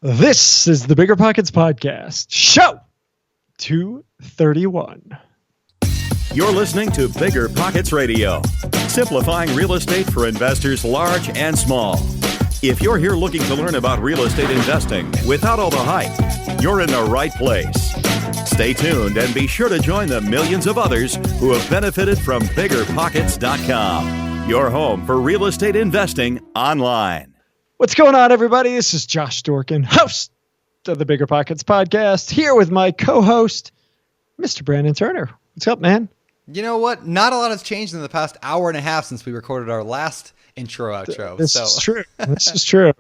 This is the BiggerPockets Podcast, show 231. You're listening to BiggerPockets Radio, simplifying real estate for investors large and small. If you're here looking to learn about real estate investing without all the hype, you're in the right place. Stay tuned and be sure to join the millions of others who have benefited from BiggerPockets.com, your home for real estate investing online. What's going on, everybody? This is Josh Dorkin, host of the BiggerPockets Podcast, here with my co-host, Mr. Brandon Turner. What's up, man? You know what? Not a lot has changed in the past hour and a half since we recorded our last intro outro. This is true. This is true.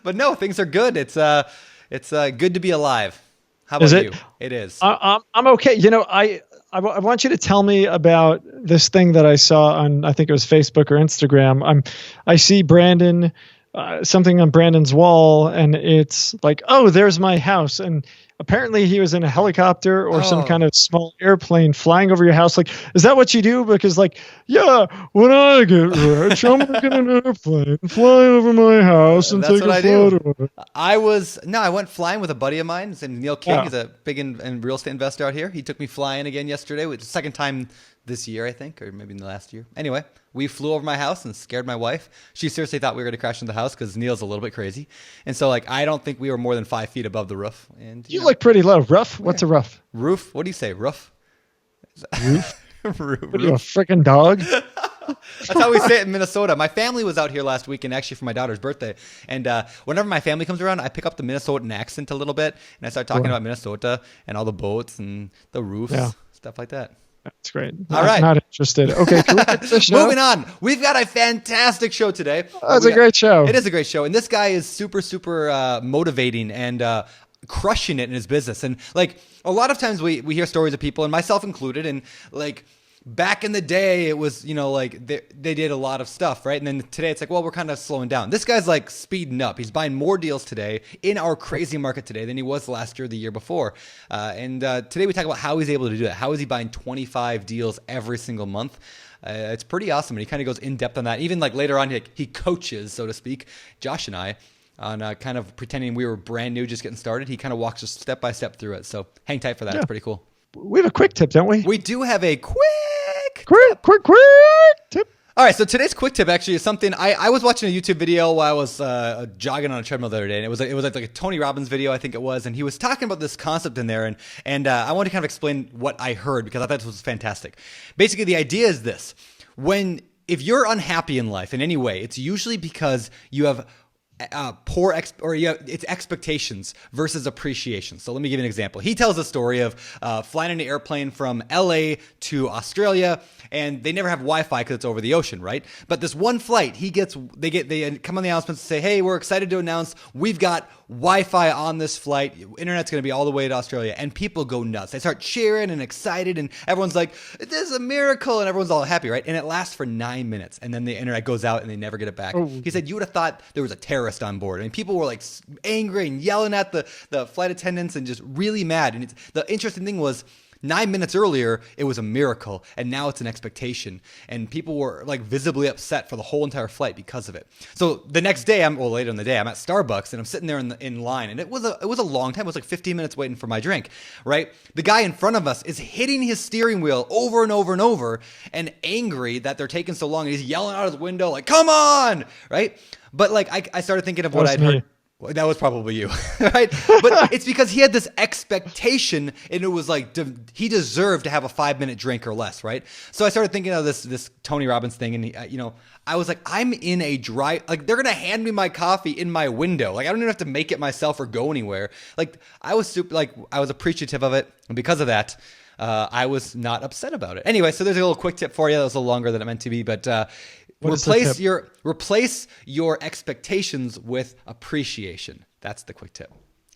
But no, things are good. It's good to be alive. How about you? It is. I'm okay. You know, I want you to tell me about this thing that I saw on, I think it was Facebook or Instagram. I see Brandon, something on Brandon's wall, and it's like, oh, there's my house. And apparently he was in a helicopter or some kind of small airplane flying over your house. Like, is that what you do? Because like, yeah, when I get rich, I'm going to get an airplane, fly over my house and take a photo of it. I went flying with a buddy of mine. His name is Neil King. He's a big and real estate investor out here. He took me flying again yesterday, which is the second time this year, I think, or maybe in the last year. Anyway, we flew over my house and scared my wife. She seriously thought we were going to crash into the house because Neil's a little bit crazy. And so, like, I don't think we were more than 5 feet above the roof. And you look pretty low. Rough? What's a rough? Roof? What do you say? Roof? Roof? Roof. What are you, a freaking dog? That's how we say it in Minnesota. My family was out here last weekend, actually, for my daughter's birthday. And whenever my family comes around, I pick up the Minnesotan accent a little bit. And I start talking about Minnesota and all the boats and the roofs, stuff like that. That's great. All right. Not interested. Okay, can we get to the show? Moving on. We've got a fantastic show today. It's a great show. It is a great show. And this guy is super, super motivating and crushing it in his business. And like a lot of times we hear stories of people, and myself included, and like back in the day, it was, you know, like they did a lot of stuff, right? And then today it's like, well, we're kind of slowing down. This guy's like speeding up. He's buying more deals today in our crazy market today than he was last year, the year before. And today we talk about how he's able to do that. How is he buying 25 deals every single month? It's pretty awesome. And he kind of goes in depth on that. Even like later on, he coaches, so to speak, Josh and I, on kind of pretending we were brand new, just getting started. He kind of walks us step by step through it. So hang tight for that. It's pretty cool. We have a quick tip, don't we? We do have a quick tip. All right, so today's quick tip actually is something I was watching a YouTube video while I was jogging on a treadmill the other day, and it was like a Tony Robbins video, I think it was, and he was talking about this concept in there, and I want to kind of explain what I heard because I thought this was fantastic. Basically, the idea is this: if you're unhappy in life in any way, it's usually because you have it's expectations versus appreciation. So let me give you an example. He tells a story of flying in an airplane from LA to Australia, and they never have Wi-Fi because it's over the ocean, right? But this one flight, they come on the announcements and say, hey, we're excited to announce we've got Wi-Fi on this flight. Internet's going to be all the way to Australia, and people go nuts. They start cheering and excited, and everyone's like, this is a miracle, and everyone's all happy, right? And it lasts for 9 minutes, and then the internet goes out, and they never get it back. He said, you would have thought there was a terrorist on board. I mean, people were like angry and yelling at the flight attendants and just really mad. And the interesting thing was 9 minutes earlier, it was a miracle, and now it's an expectation. And people were like visibly upset for the whole entire flight because of it. So the next day, later in the day, I'm at Starbucks and I'm sitting there in line, and it was a long time. It was like 15 minutes waiting for my drink, right? The guy in front of us is hitting his steering wheel over and over and over, and angry that they're taking so long. And he's yelling out his window like, "Come on!" Right? But like I started thinking of what I'd heard. Well, that was probably you, right? But it's because he had this expectation, and it was like he deserved to have a 5-minute drink or less, right? So I started thinking of this Tony Robbins thing, and I was like, I'm in a they're gonna hand me my coffee in my window. Like I don't even have to make it myself or go anywhere. Like I was appreciative of it, and because of that, I was not upset about it. Anyway, so there's a little quick tip for you. That was a little longer than it meant to be, but. Replace your expectations with appreciation. That's the quick tip.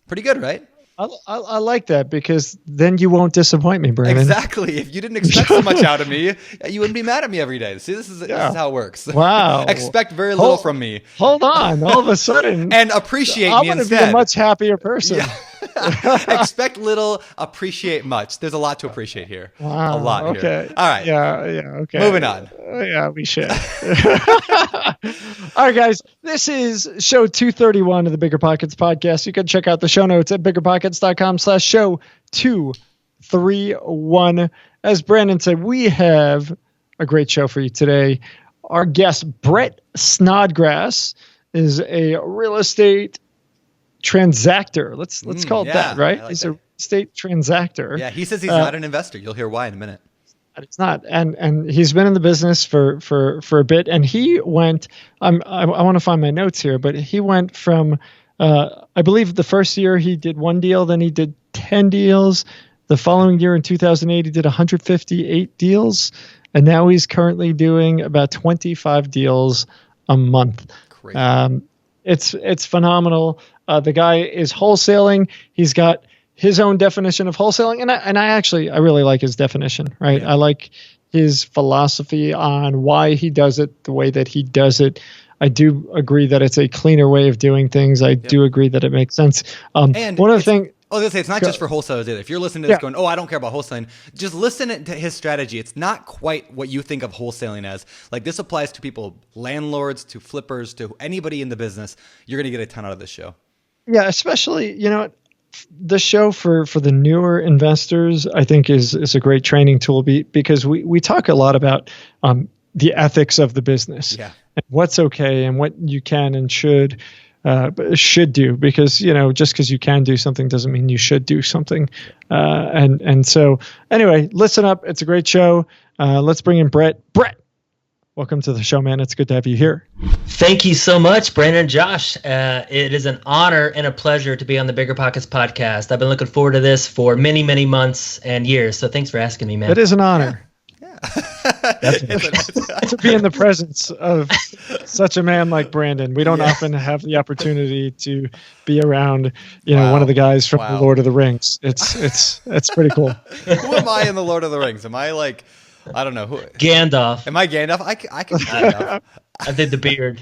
Pretty good, right? I like that because then you won't disappoint me, Brandon. Exactly. If you didn't expect so much out of me, you wouldn't be mad at me every day. See, this is how it works. Wow. Expect very little from me. Hold on. All of a sudden. And appreciate me instead. I'm going to be a much happier person. Yeah. Expect little, appreciate much. There's a lot to appreciate here. Wow. A lot Okay. here. All right. Yeah. Okay. Moving on. Yeah, we should. All right, guys. This is show 231 of the Bigger Pockets podcast. You can check out the show notes at biggerpockets.com/show 231. As Brandon said, we have a great show for you today. Our guest, Brett Snodgrass, is a real estate transactor. Let's call it that, right? He's a real estate transactor. Yeah, he says he's not an investor. You'll hear why in a minute. It's not, and he's been in the business for a bit. And he went. I want to find my notes here, but he went from. I believe the first year he did one deal, then he did 10 deals. The following year in 2008, he did 158 deals, and now he's currently doing about 25 deals a month. Crazy. It's phenomenal. The guy is wholesaling. He's got his own definition of wholesaling, and I really like his definition. Right, yeah. I like his philosophy on why he does it the way that he does it. I do agree that it's a cleaner way of doing things. I do agree that it makes sense. And one of the things. I was going to say, it's not just for wholesalers either. If you're listening to this going, I don't care about wholesaling, just listen to his strategy. It's not quite what you think of wholesaling as. Like, this applies to people, landlords, to flippers, to anybody in the business. You're going to get a ton out of this show. Yeah, especially, the show for the newer investors, I think is a great training tool because we talk a lot about the ethics of the business and what's okay and what you can and should do, because just because you can do something doesn't mean you should do something. And so anyway, listen up. It's a great show. Let's bring in Brett. Brett, welcome to the show, man. It's good to have you here. Thank you so much, Brandon and Josh. It is an honor and a pleasure to be on the Bigger Pockets podcast. I've been looking forward to this for many, many months and years. So thanks for asking me, man. It is an honor. To be in the presence of such a man like Brandon. We don't often have the opportunity to be around, one of the guys from the Lord of the Rings. It's pretty cool. Who am I in the Lord of the Rings? Am I like, I don't know who? Gandalf. Am I Gandalf? I can be Gandalf. I did the beard.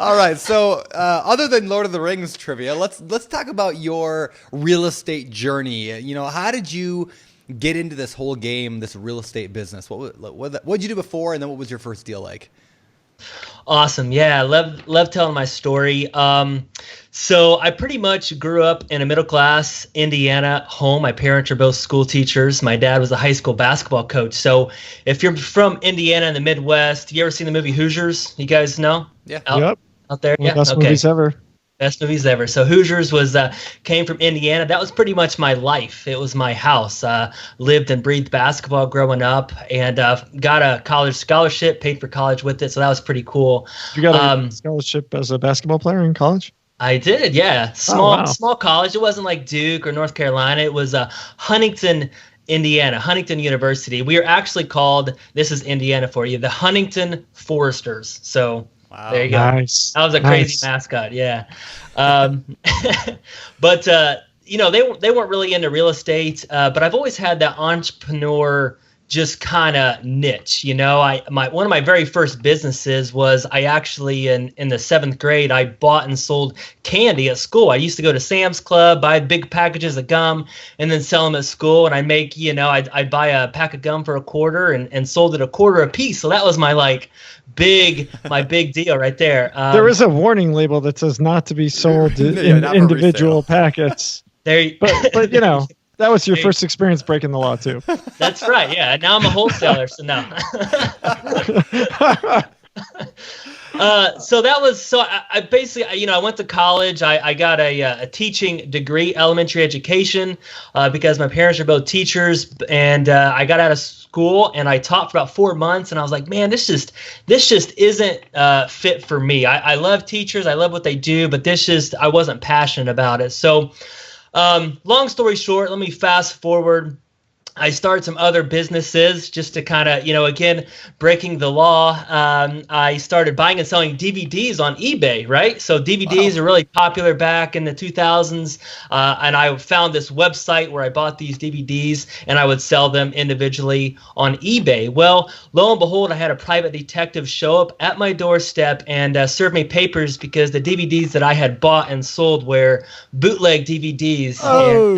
All right. So, other than Lord of the Rings trivia, let's talk about your real estate journey. How did you get into this whole game, this real estate business? What did you do before, and then what was your first deal like? Awesome. Yeah, love telling my story. So I pretty much grew up in a middle-class Indiana home. My parents are both school teachers. My dad was a high school basketball coach. So if you're from Indiana in the Midwest, you ever seen the movie Hoosiers? You guys know? Yeah. Out there? Yeah. Best movies ever. Best movies ever. So Hoosiers came from Indiana. That was pretty much my life. It was my house. Lived and breathed basketball growing up, and got a college scholarship, paid for college with it. So that was pretty cool. You got a scholarship as a basketball player in college? I did, yeah. Small college. It wasn't like Duke or North Carolina. It was Huntington, Indiana, Huntington University. We are actually called, this is Indiana for you, the Huntington Foresters. So there you go. Nice. That was a crazy mascot, yeah. But they weren't really into real estate, but I've always had that entrepreneur just kind of niche. One of my very first businesses was I actually in the 7th grade, I bought and sold candy at school. I used to go to Sam's Club, buy big packages of gum, and then sell them at school. And I'd make, I'd buy a pack of gum for a quarter and sold it a quarter a piece. So that was my big deal right there. There is a warning label that says not to be sold in individual packets. But that was your first experience breaking the law too. That's right. Yeah. Now I'm a wholesaler, so no. I basically, I went to college. I got a teaching degree, elementary education, because my parents are both teachers, and I got out of school and I taught for about 4 months, and I was like, man, this just isn't fit for me. I love teachers. I love what they do, but I wasn't passionate about it. So long story short, let me fast forward. I started some other businesses just to kind of, again, breaking the law. I started buying and selling DVDs on eBay, right? So DVDs are really popular back in the 2000s. And I found this website where I bought these DVDs and I would sell them individually on eBay. Well, lo and behold, I had a private detective show up at my doorstep and serve me papers because the DVDs that I had bought and sold were bootleg DVDs. Oh.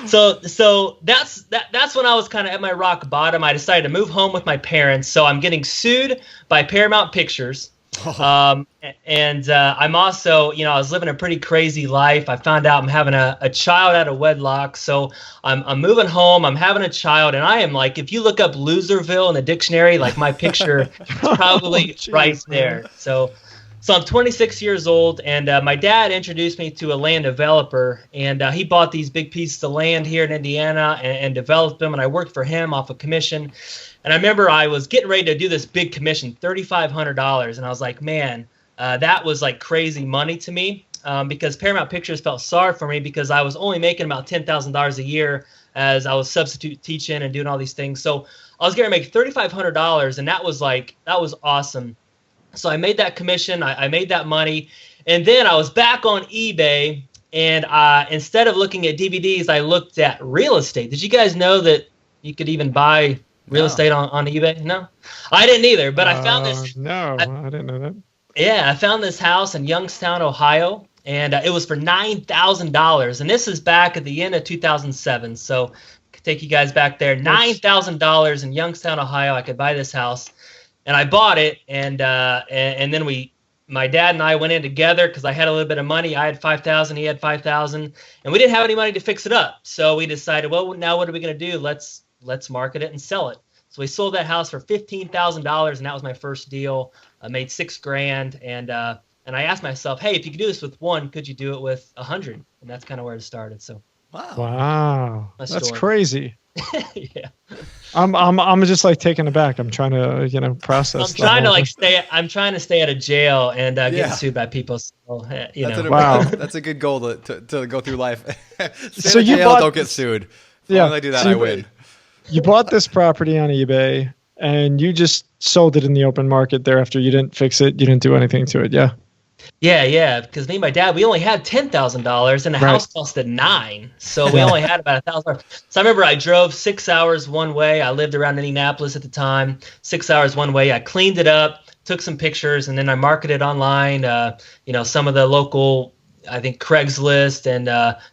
So that's when I was kind of at my rock bottom. I decided to move home with my parents. So I'm getting sued by Paramount Pictures. And I'm also, I was living a pretty crazy life. I found out I'm having a child out of wedlock. So I'm moving home. I'm having a child. And I am like, if you look up Loserville in the dictionary, like my picture is probably right there. So I'm 26 years old, and my dad introduced me to a land developer, and he bought these big pieces of land here in Indiana and developed them, and I worked for him off a commission. And I remember I was getting ready to do this big commission, $3,500, and I was like, man, that was like crazy money to me because Paramount Pictures felt sorry for me because I was only making about $10,000 a year as I was substitute teaching and doing all these things. So I was going to make $3,500, and that was awesome. So I made that commission, I made that money, and then I was back on eBay, and instead of looking at DVDs, I looked at real estate. Did you guys know that you could even buy real estate on eBay? No? I didn't either, but I found this. No, I didn't know that. Yeah, I found this house in Youngstown, Ohio, and it was for $9,000, and this is back at the end of 2007, so I could take you guys back there. $9,000 in Youngstown, Ohio, I could buy this house. And I bought it, and then my dad and I went in together because I had a little bit of money. I had $5,000, he had $5,000, and we didn't have any money to fix it up. So we decided, well, now what are we going to do? Let's market it and sell it. So we sold that house for $15,000, and that was my first deal. I made $6,000, and I asked myself, hey, if you could do this with one, could you do it with 100? And that's kind of where it started. So wow, that's crazy. Yeah. I'm just like taken aback. I'm trying to process. I'm trying to stay out of jail and get sued by people. So, Wow, that's a good goal to go through life. So you don't get sued. As long as I do that, I win. You bought this property on eBay and you just sold it in the open market thereafter. You didn't fix it. You didn't do anything to it. Yeah. Yeah, because me and my dad, we only had $10,000 and the house costed $9,000. So we only had about $1,000. So I remember I drove 6 hours one way. I lived around Indianapolis at the time, 6 hours one way. I cleaned it up, took some pictures, and then I marketed online, some of the local, I think Craigslist and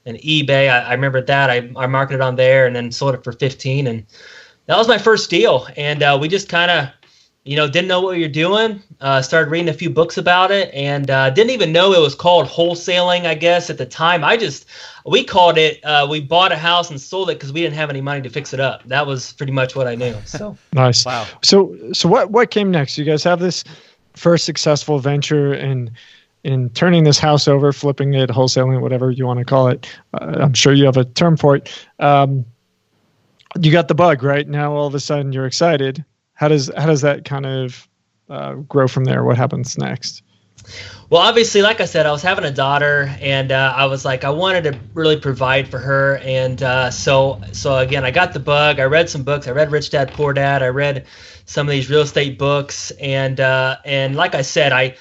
eBay. I remember that. I marketed on there and then sold it for $15,000. And that was my first deal. And we just kind of, didn't know what we were doing. Started reading a few books about it, and didn't even know it was called wholesaling, I guess, at the time. We called it, we bought a house and sold it because we didn't have any money to fix it up. That was pretty much what I knew. So nice. Wow. So what came next? You guys have this first successful venture in turning this house over, flipping it, wholesaling, whatever you want to call it. I'm sure you have a term for it. You got the bug, right? Now all of a sudden you're excited. How does that kind of grow from there? What happens next? Well, obviously, like I said, I was having a daughter, and I was like, I wanted to really provide for her, and so again, I got the bug. I read some books. I read Rich Dad Poor Dad. I read some of these real estate books, and like I said, I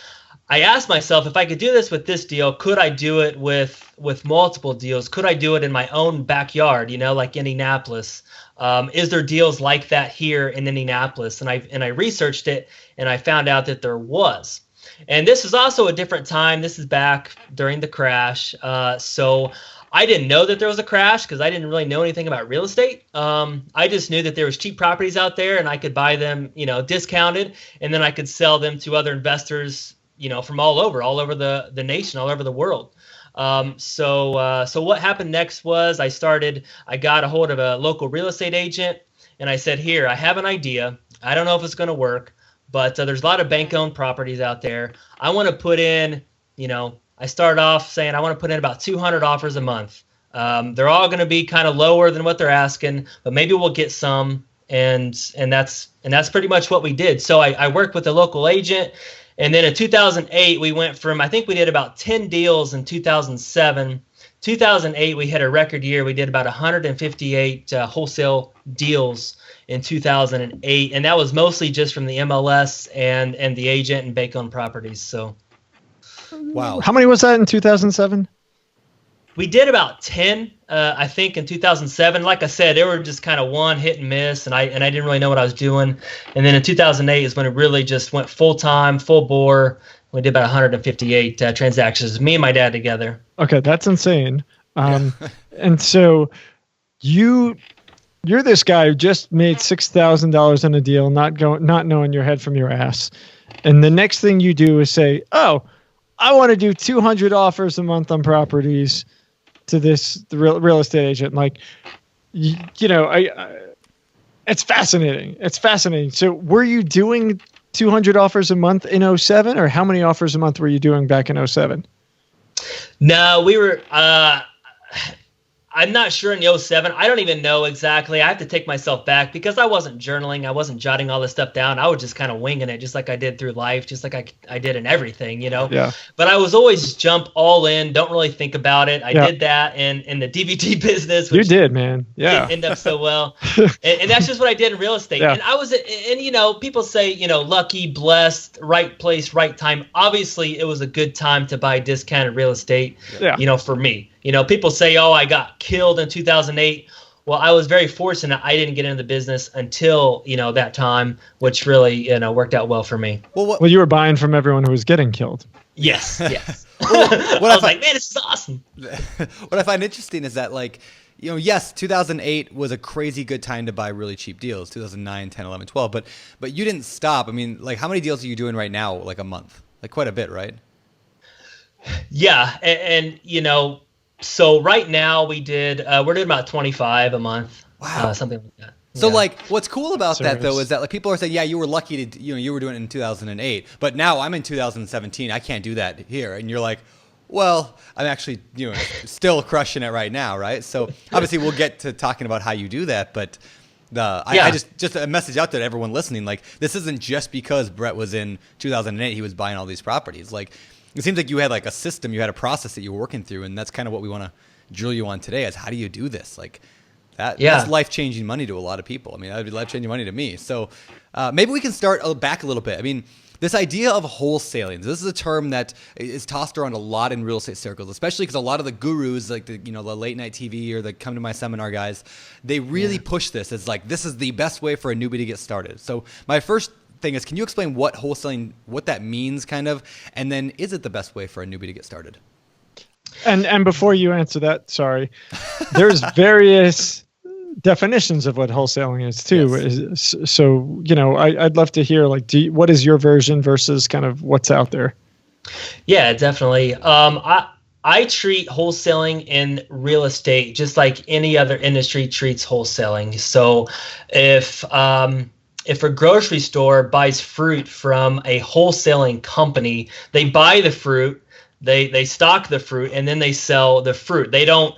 asked myself, if I could do this with this deal, could I do it with multiple deals? Could I do it in my own backyard? Like Indianapolis. Is there deals like that here in Indianapolis? And I researched it, and I found out that there was. And this is also a different time. This is back during the crash. So I didn't know that there was a crash because I didn't really know anything about real estate. I just knew that there was cheap properties out there, and I could buy them, discounted, and then I could sell them to other investors, from all over the nation, all over the world. So what happened next was I got a hold of a local real estate agent, and I said, here, I have an idea. I don't know if it's going to work, but there's a lot of bank-owned properties out there. I want to put in, I started off saying I want to put in about 200 offers a month. They're all going to be kind of lower than what they're asking, but maybe we'll get some. And that's pretty much what we did. So I worked with a local agent. And then in 2008, we went from, I think we did about 10 deals in 2007 2008, we hit a record year. We did about 158 wholesale deals in 2008, and that was mostly just from the MLS and the agent and bank-owned properties. So, Wow. How many was that in 2007? we did about 10, I think, in 2007. Like I said, they were just kind of one hit and miss, and I didn't really know what I was doing. And then in 2008 is when it really just went full-time, full bore. We did about 158 transactions, me and my dad together. Okay, that's insane. And so you're this guy who just made $6,000 on a deal, not knowing your head from your ass. And the next thing you do is say, "Oh, I want to do 200 offers a month on properties to the real estate agent." Like, it's fascinating. It's fascinating. So were you doing 200 offers a month in 2007, or how many offers a month were you doing back in 2007? No, we were I'm not sure in 2007. I don't even know exactly. I have to take myself back because I wasn't journaling. I wasn't jotting all this stuff down. I was just kind of winging it, just like I did through life, just like I did in everything, Yeah. But I was always jump all in, don't really think about it. I did that in the DVD business. Which you did, man. Yeah. Didn't end up so well. and that's just what I did in real estate. Yeah. And I was, people say, lucky, blessed, right place, right time. Obviously, it was a good time to buy discounted real estate, for me. People say, "Oh, I got killed in 2008." Well, I was very fortunate. I didn't get into the business until, that time, which really, worked out well for me. Well, you were buying from everyone who was getting killed. Yes. I was like, man, this is awesome. What I find interesting is that, yes, 2008 was a crazy good time to buy really cheap deals, 2009, 10, 11, 12. But you didn't stop. I mean, how many deals are you doing right now, a month? Quite a bit, right? Yeah. And so right now we're doing about 25 a month. Wow. Something like that. So what's cool about that though is that people are saying, yeah, you were lucky to, you were doing it in 2008, but now I'm in 2017. I can't do that here. And you're like, well, I'm actually, still crushing it right now. Right. So obviously we'll get to talking about how you do that, but I just a message out there to everyone listening. This isn't just because Brett was in 2008, he was buying all these properties. It seems like you had a system, you had a process that you were working through, and that's kind of what we want to drill you on today is how do you do this? That's life-changing money to a lot of people. I mean, that would be life-changing money to me. So maybe we can start back a little bit. I mean, this idea of wholesaling, this is a term that is tossed around a lot in real estate circles, especially because a lot of the gurus, the late night TV or the come to my seminar guys, they really push this as this is the best way for a newbie to get started. So my first thing is, can you explain what wholesaling, what that means kind of, and then is it the best way for a newbie to get started? And before you answer that, sorry, there's various definitions of what wholesaling is too. Yes. So, I'd love to hear what is your version versus kind of what's out there? Yeah, definitely. I treat wholesaling in real estate just like any other industry treats wholesaling. So if a grocery store buys fruit from a wholesaling company, they buy the fruit, they stock the fruit, and then they sell the fruit. They don't,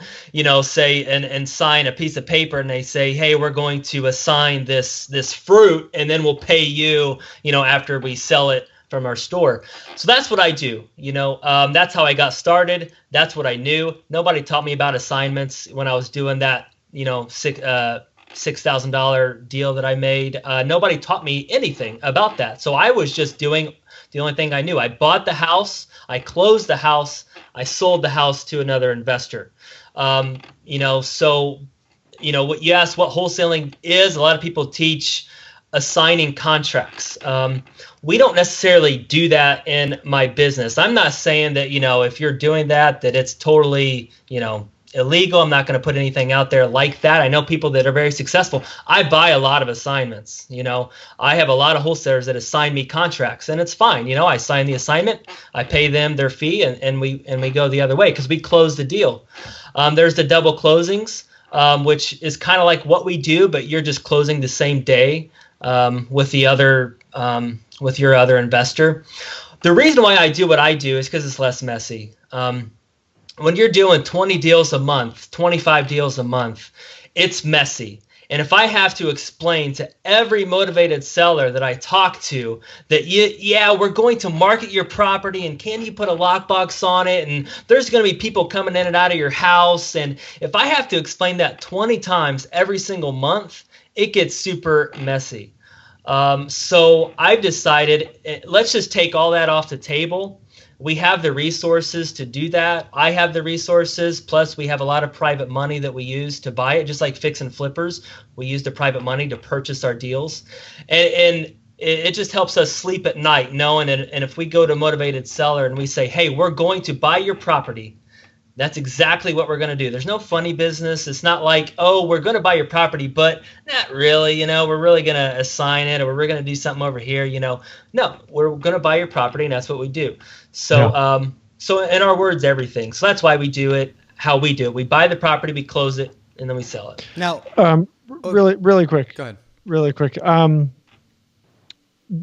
say and sign a piece of paper and they say, "Hey, we're going to assign this fruit, and then we'll pay you, after we sell it from our store." So that's what I do. That's how I got started. That's what I knew. Nobody taught me about assignments when I was doing that, $6,000 deal that I made. Nobody taught me anything about that. So I was just doing the only thing I knew. I bought the house, I closed the house, I sold the house to another investor. What you asked what wholesaling is, a lot of people teach assigning contracts. We don't necessarily do that in my business. I'm not saying that, if you're doing that it's totally, illegal. I'm not going to put anything out there like that. I know people that are very successful. I buy a lot of assignments. I have a lot of wholesalers that assign me contracts, and it's fine. I sign the assignment, I pay them their fee, and we go the other way because we close the deal. There's the double closings, which is kind of like what we do, but you're just closing the same day with your other investor. The reason why I do what I do is because it's less messy. When you're doing 20 deals a month, 25 deals a month, it's messy. And if I have to explain to every motivated seller that I talk to that, we're going to market your property and can you put a lockbox on it? And there's going to be people coming in and out of your house. And if I have to explain that 20 times every single month, it gets super messy. So I've decided, let's just take all that off the table. We have the resources to do that. I have the resources. Plus, we have a lot of private money that we use to buy it, just like fix and flippers. We use the private money to purchase our deals. And it just helps us sleep at night knowing, and if we go to a motivated seller and we say, hey, we're going to buy your property, that's exactly what we're going to do. There's no funny business. It's not like, oh, we're going to buy your property, but not really, we're really going to assign it, or we're going to do something over here, No, we're going to buy your property, and that's what we do. So, so in our words, everything. So that's why we do it, how we do it. We buy the property, we close it, and then we sell it. Now, really quick. Go ahead. Really quick.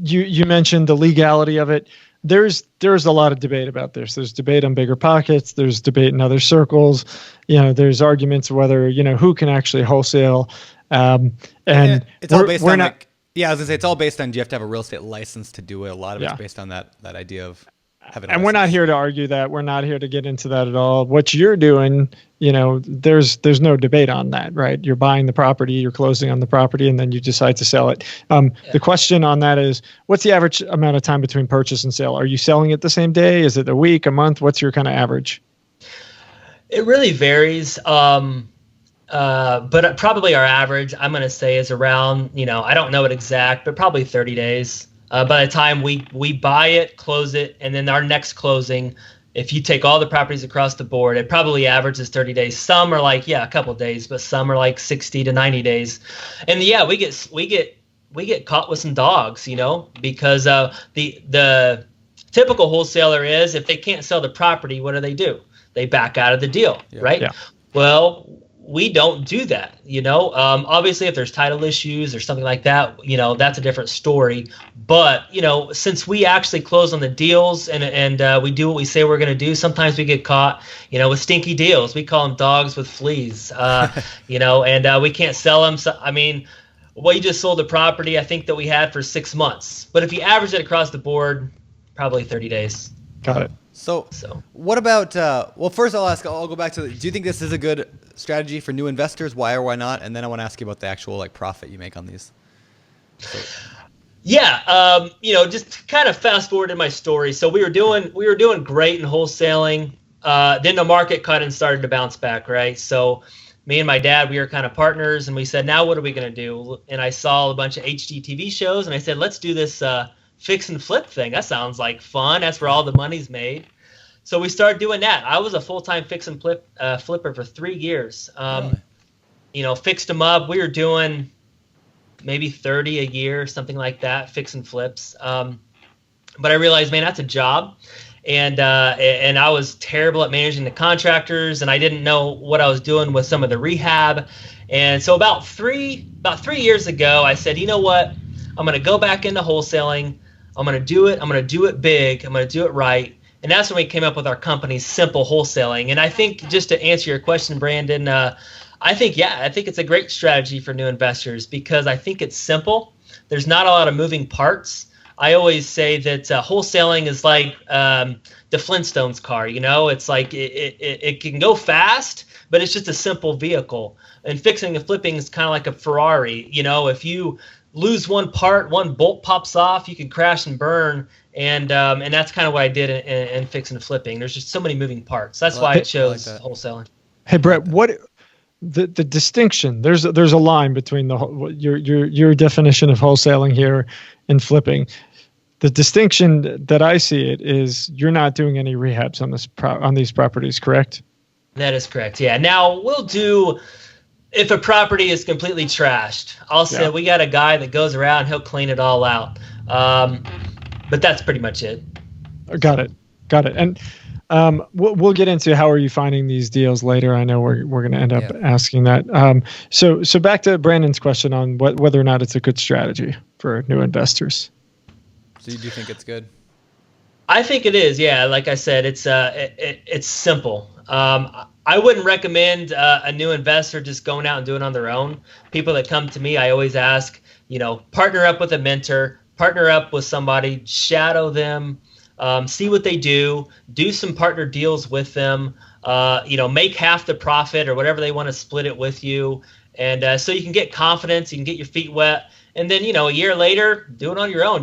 You mentioned the legality of it. There's a lot of debate about this. There's debate on BiggerPockets. There's debate in other circles. There's arguments whether who can actually wholesale. And it's all based on I was gonna say it's all based on, do you have to have a real estate license to do it? A lot of it's based on that idea of having a license. We're not here to argue that. We're not here to get into that at all. What you're doing, there's no debate on that, right? You're buying the property, you're closing on the property, and then you decide to sell it. The question on that is, what's the average amount of time between purchase and sale? Are you selling it the same day? Is it a week, a month? What's your kind of average? It really varies. But probably our average, I'm going to say, is around, I don't know it exact, but probably 30 days. By the time we buy it, close it, and then our next closing, if you take all the properties across the board, it probably averages 30 days. Some are like, a couple of days, but some are like 60 to 90 days. And we get caught with some dogs, because the typical wholesaler is, if they can't sell the property, what do? They back out of the deal, right? Yeah. Well, we don't do that, obviously if there's title issues or something like that, that's a different story. But, since we actually close on the deals and we do what we say we're going to do, sometimes we get caught, with stinky deals. We call them dogs with fleas, and we can't sell them. So, we just sold the property, I think, that we had for 6 months. But if you average it across the board, probably 30 days. Got it. So what about, first I'll go back to, do you think this is a good strategy for new investors? Why or why not? And then I want to ask you about the actual profit you make on these. Just kind of fast forward in my story. So we were doing great in wholesaling. Then the market cut and started to bounce back, right? So me and my dad, we were kind of partners, and we said, now what are we going to do? And I saw a bunch of HGTV shows, and I said, let's do this fix and flip thing. That sounds like fun. That's where all the money's made. So we started doing that. I was a full-time fix and flipper for 3 years. Fixed them up. We were doing maybe 30 a year, something like that, fix and flips. But I realized, man, that's a job. And I was terrible at managing the contractors, and I didn't know what I was doing with some of the rehab. And so about three years ago, I said, you know what? I'm going to go back into wholesaling. I'm going to do it. I'm going to do it big. I'm going to do it right. And that's when we came up with our company, Simple Wholesaling. And I think, just to answer your question, Brandon, I think it's a great strategy for new investors because I think it's simple. There's not a lot of moving parts. I always say that wholesaling is like the Flintstones car. It's like it can go fast, but it's just a simple vehicle. And fixing and flipping is kind of like a Ferrari. If you lose one part, one bolt pops off, you can crash and burn. And that's kind of what I did in fixing and flipping. There's just so many moving parts. That's why I chose wholesaling. Hey, Brett, what the distinction? There's a line between your definition of wholesaling here and flipping. The distinction that I see it is you're not doing any rehabs on these properties, correct? That is correct. Yeah. Now we'll do. If a property is completely trashed, I'll say we got a guy that goes around, he'll clean it all out. But that's pretty much it. Got it. And we'll get into how are you finding these deals later. I know we're going to end up asking that. So back to Brandon's question on whether or not it's a good strategy for new investors. So you do think it's good? I think it is. Yeah. Like I said, it's simple. I wouldn't recommend a new investor just going out and doing it on their own. People that come to me, I always ask, partner up with a mentor, partner up with somebody, shadow them, see what they do some partner deals with them, make half the profit or whatever they want to split it with you. And so you can get confidence, you can get your feet wet. And then, a year later, do it on your own.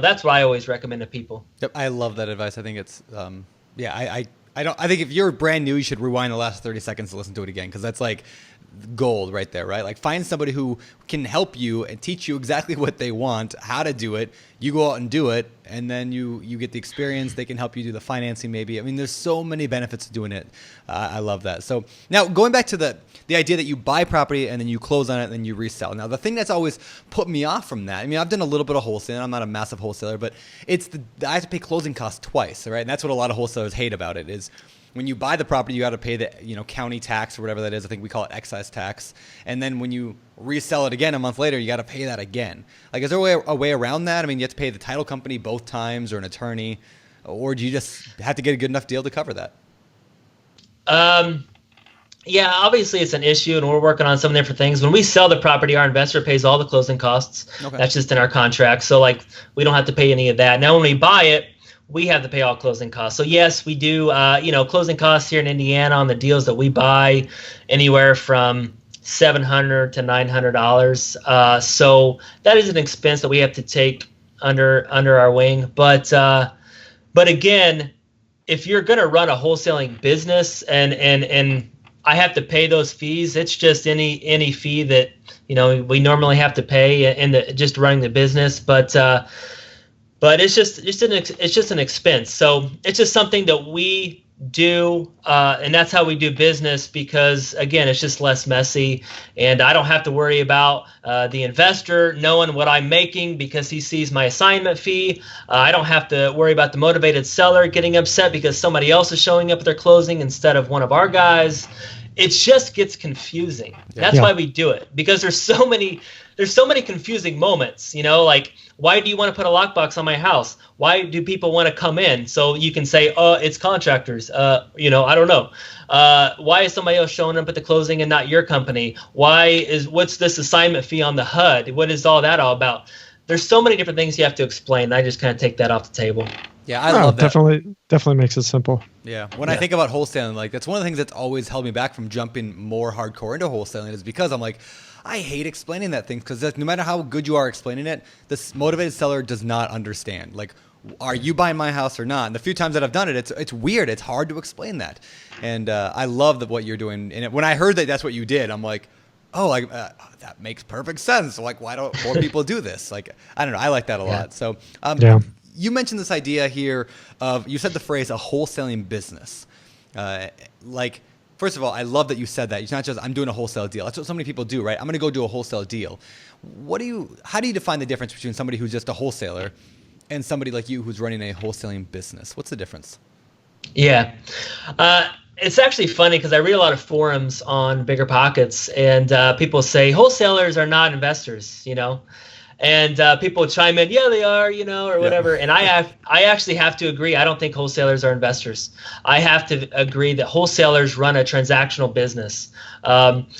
That's what I always recommend to people. Yep, I love that advice. I think it's, I think if you're brand new, you should rewind the last 30 seconds to listen to it again, because that's like gold right there, right? Like, find somebody who can help you and teach you exactly what they want, how to do it. You go out and do it, and then you get the experience. They can help you do the financing maybe. I mean, there's so many benefits to doing it. I love that. So now going back to the idea that you buy property and then you close on it and then you resell. Now, the thing that's always put me off from that, I mean, I've done a little bit of wholesaling. I'm not a massive wholesaler, but it's I have to pay closing costs twice, right? And that's what a lot of wholesalers hate about it is, when you buy the property, you got to pay the county tax or whatever that is. I think we call it excise tax. And then when you resell it again a month later, you got to pay that again. Like, is there a way around that? I mean, you have to pay the title company both times or an attorney, or do you just have to get a good enough deal to cover that? Yeah, obviously it's an issue, and we're working on some different things. When we sell the property, our investor pays all the closing costs. Okay. That's just in our contract. So we don't have to pay any of that. Now, when we buy it, we have to pay all closing costs. So yes, we do, closing costs here in Indiana on the deals that we buy, anywhere from $700 to $900. So that is an expense that we have to take under our wing. But again, if you're going to run a wholesaling business and I have to pay those fees, it's just any fee that, we normally have to pay in just running the business. But it's just an expense. So it's just something that we do, and that's how we do business, because again, it's just less messy, and I don't have to worry about the investor knowing what I'm making because he sees my assignment fee. I don't have to worry about the motivated seller getting upset because somebody else is showing up at their closing instead of one of our guys. It just gets confusing. That's why we do it, because there's so many confusing moments, like, why do you want to put a lockbox on my house? Why do people want to come in? So you can say, oh, it's contractors. I don't know. Why is somebody else showing up at the closing and not your company? What's this assignment fee on the HUD? What is all that all about? There's so many different things you have to explain. I just kind of take that off the table. Yeah, I love that. Definitely makes it simple. Yeah. When I think about wholesaling, like, that's one of the things that's always held me back from jumping more hardcore into wholesaling, is because I'm like, I hate explaining that thing, because no matter how good you are explaining it, this motivated seller does not understand. Like, are you buying my house or not? And the few times that I've done it, it's weird. It's hard to explain that. And I love what you're doing. And when I heard that that's what you did, I'm like, oh, that makes perfect sense. Like, why don't more people do this? Like, I don't know. I like that a lot. So you mentioned this idea here of, you said the phrase, a wholesaling business. First of all, I love that you said that. It's not just, I'm doing a wholesale deal. That's what so many people do, right? I'm going to go do a wholesale deal. How do you define the difference between somebody who's just a wholesaler and somebody like you who's running a wholesaling business? What's the difference? Yeah. It's actually funny, because I read a lot of forums on BiggerPockets, and people say wholesalers are not investors, and people chime in, yeah, they are, or whatever. And I actually have to agree. I don't think wholesalers are investors. I have to agree that wholesalers run a transactional business.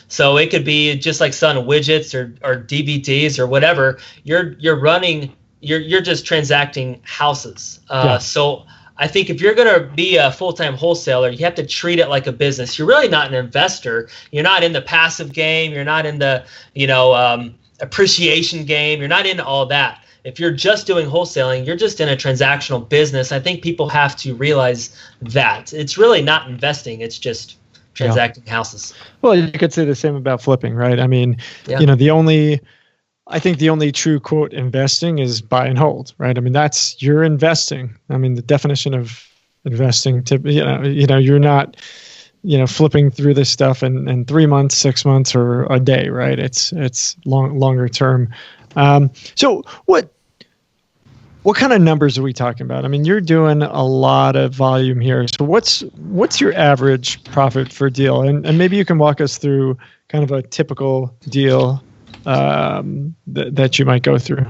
So it could be just like selling widgets or DVDs or whatever. You're just transacting houses. So I think if you're going to be a full-time wholesaler, you have to treat it like a business. You're really not an investor. You're not in the passive game. You're not in the, appreciation game. You're not into all that. If you're just doing wholesaling, you're just in a transactional business. I think people have to realize that it's really not investing. It's just transacting houses. Well, you could say the same about flipping, right? I mean, the only true quote investing is buy and hold, right? I mean, you're investing. I mean, the definition of investing, you're not, flipping through this stuff in 3 months, 6 months, or a day, right? It's longer term. So what kind of numbers are we talking about? I mean, you're doing a lot of volume here. So what's your average profit for deal? And maybe you can walk us through kind of a typical deal that you might go through.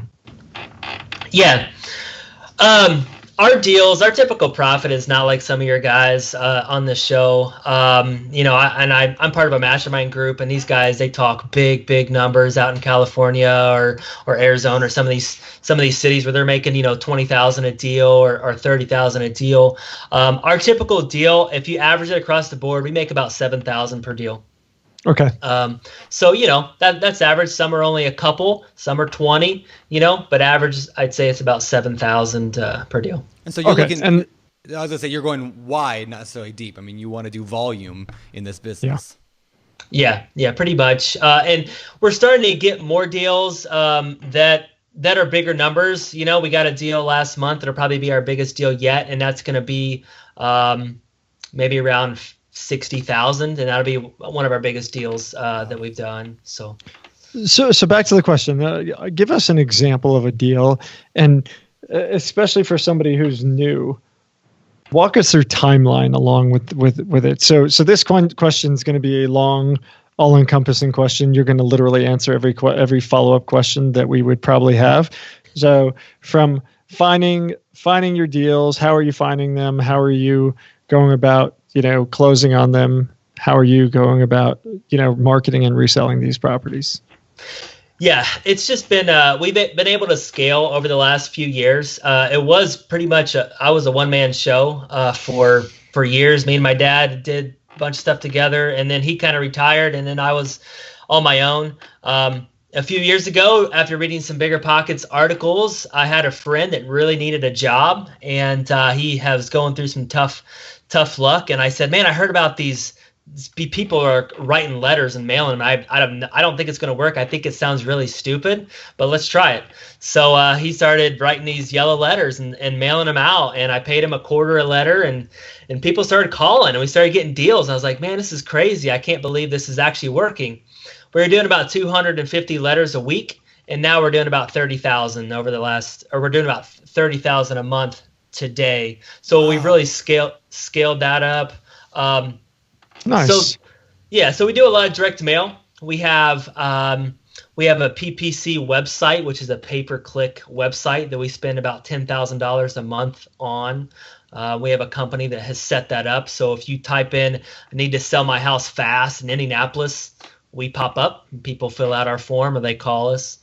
Yeah. Our deals, our typical profit is not like some of your guys on the show. I'm part of a mastermind group, and these guys, they talk big numbers out in California or Arizona or some of these cities where they're making $20,000 a deal or $30,000 a deal. Our typical deal, if you average it across the board, we make about $7,000 per deal. Okay. So that's average. Some are only a couple, some are 20. But average, I'd say it's about 7,000 per deal. And so you're looking. And I was gonna say you're going wide, not necessarily deep. I mean, you want to do volume in this business. Yeah, pretty much. And we're starting to get more deals that are bigger numbers. We got a deal last month that'll probably be our biggest deal yet, and that's going to be maybe around 60,000, and that'll be one of our biggest deals that we've done. So back to the question. Give us an example of a deal, and especially for somebody who's new, walk us through timeline along with it. So this question is going to be a long, all-encompassing question. You're going to literally answer every follow-up question that we would probably have. So from finding your deals, how are you finding them? How are you going about closing on them? How are you going about, marketing and reselling these properties? Yeah, it's just been, we've been able to scale over the last few years. It was pretty much, I was a one-man show for years. Me and my dad did a bunch of stuff together, and then he kind of retired, and then I was on my own. A few years ago, after reading some BiggerPockets articles, I had a friend that really needed a job, and he was going through some tough luck. And I said, man, I heard about these people are writing letters and mailing them. I don't think it's going to work. I think it sounds really stupid, but let's try it. So he started writing these yellow letters and mailing them out, and I paid him $0.25 a letter, and people started calling, and we started getting deals. I was like, man, this is crazy. I can't believe this is actually working. We were doing about 250 letters a week, and now we're doing about 30,000 we're doing about 30,000 a month today. So we've really scaled that up. Nice. So we do a lot of direct mail. We have a PPC website, which is a pay-per-click website that we spend about $10,000 a month on. We have a company that has set that up. So if you type in, I need to sell my house fast in Indianapolis, we pop up and people fill out our form or they call us.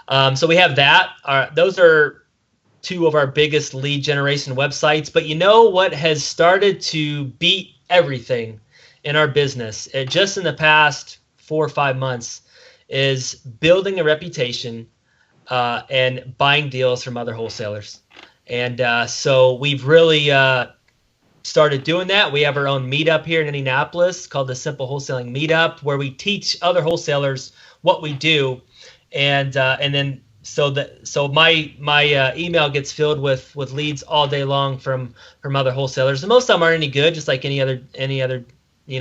So we have that. Those are two of our biggest lead generation websites. But what has started to beat everything in our business, just in the past 4 or 5 months, is building a reputation and buying deals from other wholesalers. And so we've really started doing that. We have our own meetup here in Indianapolis called the Simple Wholesaling Meetup, where we teach other wholesalers what we do, and then so my email gets filled with leads all day long from other wholesalers. And most of them aren't any good, just like any other.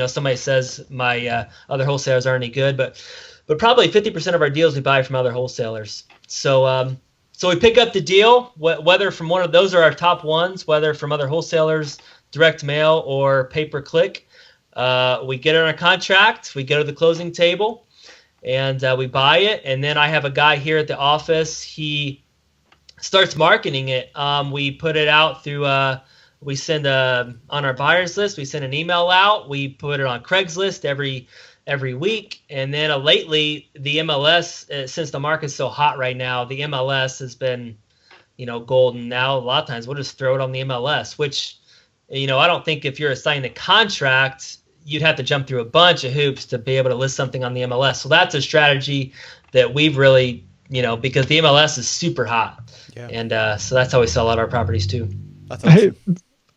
Somebody says my other wholesalers aren't any good, but probably 50% of our deals we buy from other wholesalers. So we pick up the deal, whether from one of those are our top ones, whether from other wholesalers, direct mail, or pay-per-click. We get it on a contract, we go to the closing table, and we buy it. And then I have a guy here at the office. He starts marketing it. We put it out through we send on our buyers list. We send an email out. We put it on Craigslist every week. And then lately, the MLS, since the market's so hot right now, the MLS has been, golden. Now, a lot of times we'll just throw it on the MLS, which, I don't think if you're assigning a contract, you'd have to jump through a bunch of hoops to be able to list something on the MLS. So that's a strategy that we've really, because the MLS is super hot. Yeah. And so that's how we sell out our properties too. That's awesome. Hey,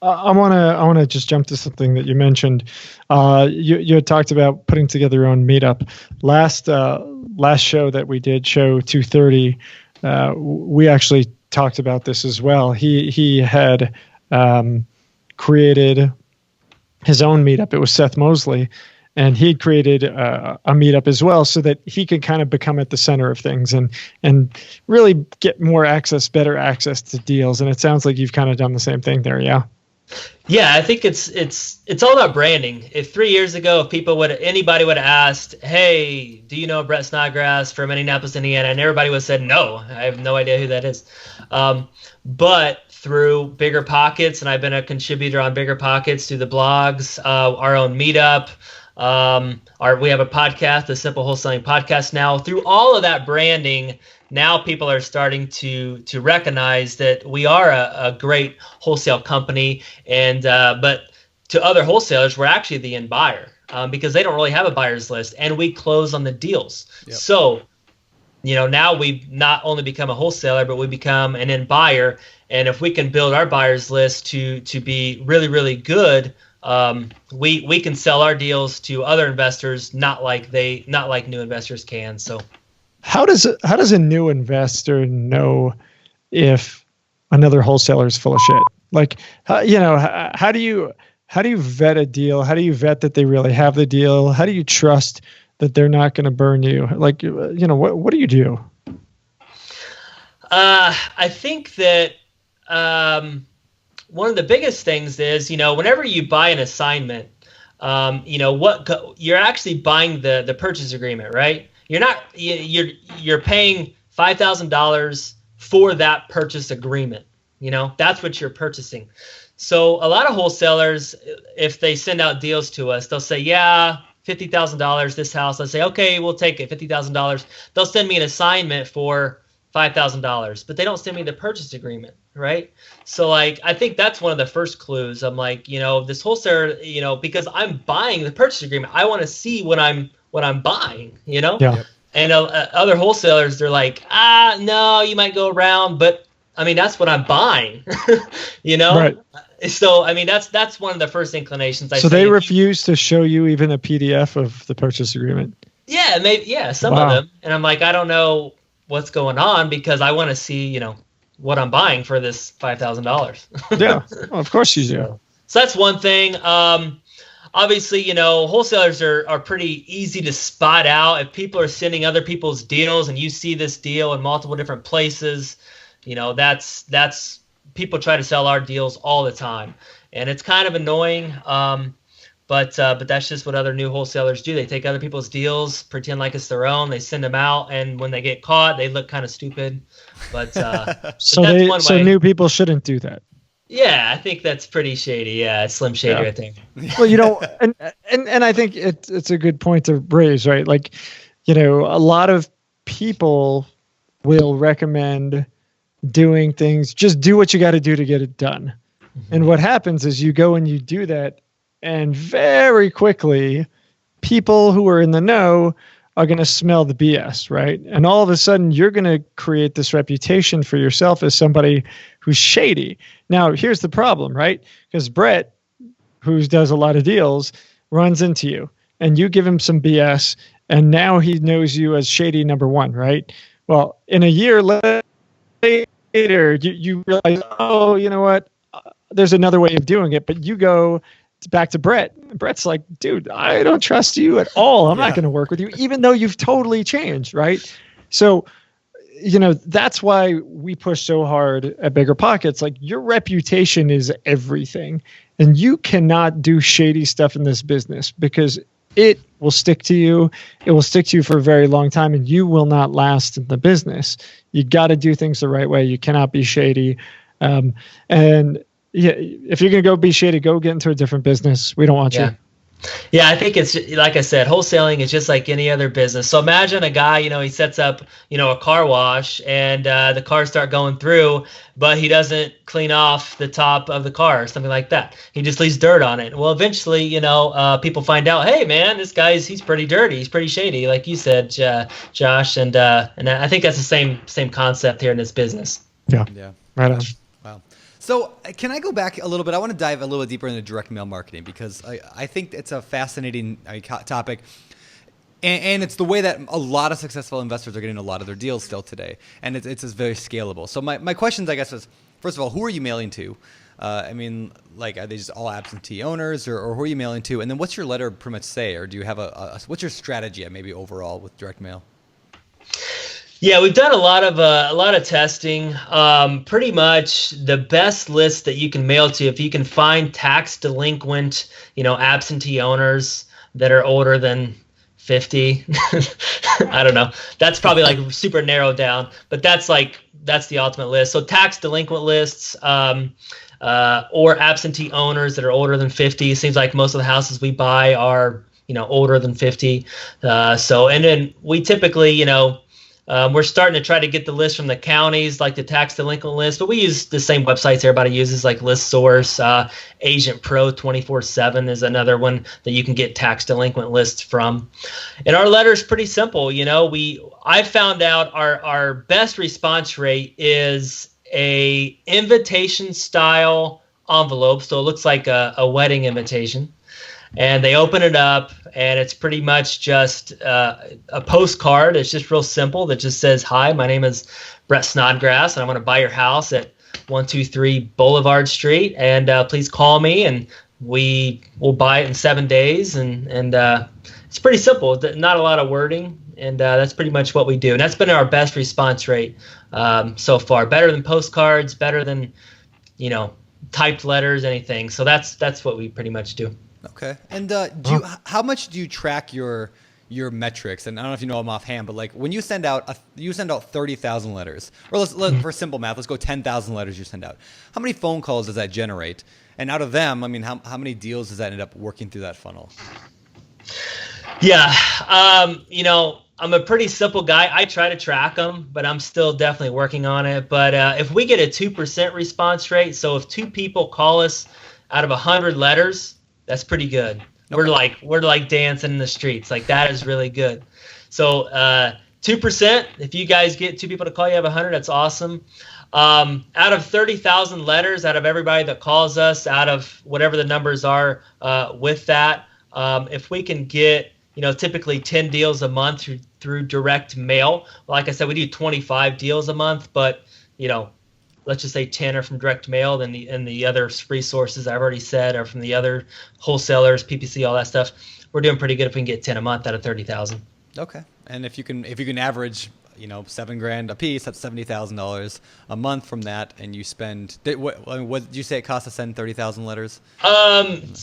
I want to just jump to something that you mentioned. You had talked about putting together your own meetup. Last show that we did, show 230, we actually talked about this as well. He had created his own meetup. It was Seth Mosley, and he created a meetup as well, so that he could kind of become at the center of things and really get better access to deals. And it sounds like you've kind of done the same thing there, yeah. Yeah, I think it's all about branding. If 3 years ago, anybody would have asked, hey, do you know Brett Snograss from Indianapolis, Indiana? And everybody would have said, no, I have no idea who that is. But through BiggerPockets, and I've been a contributor on BiggerPockets through the blogs, our own meetup. We have a podcast, the Simple Wholesaling Podcast now. Through all of that branding, now people are starting to recognize that we are a great wholesale company, and but to other wholesalers, we're actually the end buyer because they don't really have a buyer's list, and we close on the deals. Yep. So, now we've not only become a wholesaler, but we become an end buyer, and if we can build our buyer's list to be really, really good, we can sell our deals to other investors, not like new investors can. So, how does a new investor know if another wholesaler is full of shit? Like, how do you vet a deal? How do you vet that they really have the deal? How do you trust that they're not going to burn you? Like, what do you do? I think that one of the biggest things is, whenever you buy an assignment, you're actually buying the purchase agreement, right? You're paying $5,000 for that purchase agreement. That's what you're purchasing. So a lot of wholesalers, if they send out deals to us, they'll say, yeah, $50,000 this house. Let's say, okay, we'll take it, $50,000. They'll send me an assignment for $5,000, but they don't send me the purchase agreement, right? So I think that's one of the first clues. I'm like, this wholesaler, because I'm buying the purchase agreement, I want to see what I'm buying, Yeah. And other wholesalers, they're like, no, you might go around, but that's what I'm buying, Right. So, that's one of the first inclinations. So they refuse to show you even a PDF of the purchase agreement? Yeah, maybe. Yeah, some of them. And I'm like, I don't know what's going on because I want to see, what I'm buying for this $5,000. Yeah, well, of course you do. So that's one thing. Obviously, wholesalers are pretty easy to spot out. If people are sending other people's deals and you see this deal in multiple different places, that's people try to sell our deals all the time, and it's kind of annoying. But that's just what other new wholesalers do. They take other people's deals, pretend like it's their own. They send them out, and when they get caught, they look kind of stupid. But so new people shouldn't do that. Yeah, I think that's pretty shady. Yeah, Slim Shady right there. Well, and I think it's a good point to raise, right? Like, a lot of people will recommend doing things, just do what you got to do to get it done. Mm-hmm. And what happens is you go and you do that, and very quickly, people who are in the know are going to smell the BS, right? And all of a sudden, you're going to create this reputation for yourself as somebody who's shady. Now, here's the problem, right? Because Brett, who does a lot of deals, runs into you, and you give him some BS, and now he knows you as shady number one, right? Well, in a year later, you realize, oh, you know what? There's another way of doing it, but you go back to Brett. Brett's like, dude, I don't trust you at all. I'm not going to work with you, even though you've totally changed, right? So, that's why we push so hard at BiggerPockets. Like, your reputation is everything, and you cannot do shady stuff in this business because it will stick to you. It will stick to you for a very long time, and you will not last in the business. You got to do things the right way. You cannot be shady. And yeah, if you're going to go be shady, go get into a different business. We don't want you. Yeah, I think it's like I said, wholesaling is just like any other business. So imagine a guy, he sets up, a car wash, and the cars start going through, but he doesn't clean off the top of the car or something like that. He just leaves dirt on it. Well, eventually, people find out, hey, man, this he's pretty dirty. He's pretty shady, like you said, Josh. And I think that's the same concept here in this business. Yeah. Right on. Wow. So can I go back a little bit? I want to dive a little deeper into direct mail marketing because I think it's a fascinating topic. And it's the way that a lot of successful investors are getting a lot of their deals still today. And it's just very scalable. So my questions, I guess, is, first of all, who are you mailing to? Are they just all absentee owners or who are you mailing to? And then what's your letter pretty much say? Or do you have what's your strategy maybe overall with direct mail? Yeah, we've done a lot of testing. Pretty much the best list that you can mail to, if you can find tax delinquent, absentee owners that are older than 50. I don't know. That's probably like super narrowed down, but that's the ultimate list. So tax delinquent lists, or absentee owners that are older than 50. It seems like most of the houses we buy are, older than 50. And then we typically, we're starting to try to get the list from the counties, like the tax delinquent list, but we use the same websites everybody uses, like ListSource. Agent Pro 24/7 is another one that you can get tax delinquent lists from. And our letter is pretty simple. I found out our best response rate is a invitation style envelope. So it looks like a wedding invitation. And they open it up, and it's pretty much just a postcard. It's just real simple that just says, "Hi, my name is Brett Snograss, and I want to buy your house at 123 Boulevard Street, and please call me, and we will buy it in 7 days." And it's pretty simple. Not a lot of wording, and that's pretty much what we do. And that's been our best response rate so far. Better than postcards, better than typed letters, anything. So that's what we pretty much do. Okay. And how much do you track your metrics? And I don't know if you know them offhand, but like when you send out 30,000 letters, or for simple math, let's go 10,000 letters you send out. How many phone calls does that generate? And out of them, I mean, how many deals does that end up working through that funnel? Yeah. I'm a pretty simple guy. I try to track them, but I'm still definitely working on it. But if we get a 2% response rate, so if 2 people call us out of 100 letters, that's pretty good. Okay. We're like dancing in the streets. Like, that is really good. So 2%, if you guys get 2 people to call you out of 100, that's awesome. Out of 30,000 letters, out of everybody that calls us, out of whatever the numbers are with that, if we can get, typically 10 deals a month through direct mail. Like I said, we do 25 deals a month, but, let's just say 10 are from direct mail, then the other free sources I've already said are from the other wholesalers, PPC, all that stuff. We're doing pretty good if we can get 10 a month out of 30,000. Okay. And if you can average, $7,000 a piece, that's $70,000 a month from that, and you spend what did you say it costs to send 30,000 letters?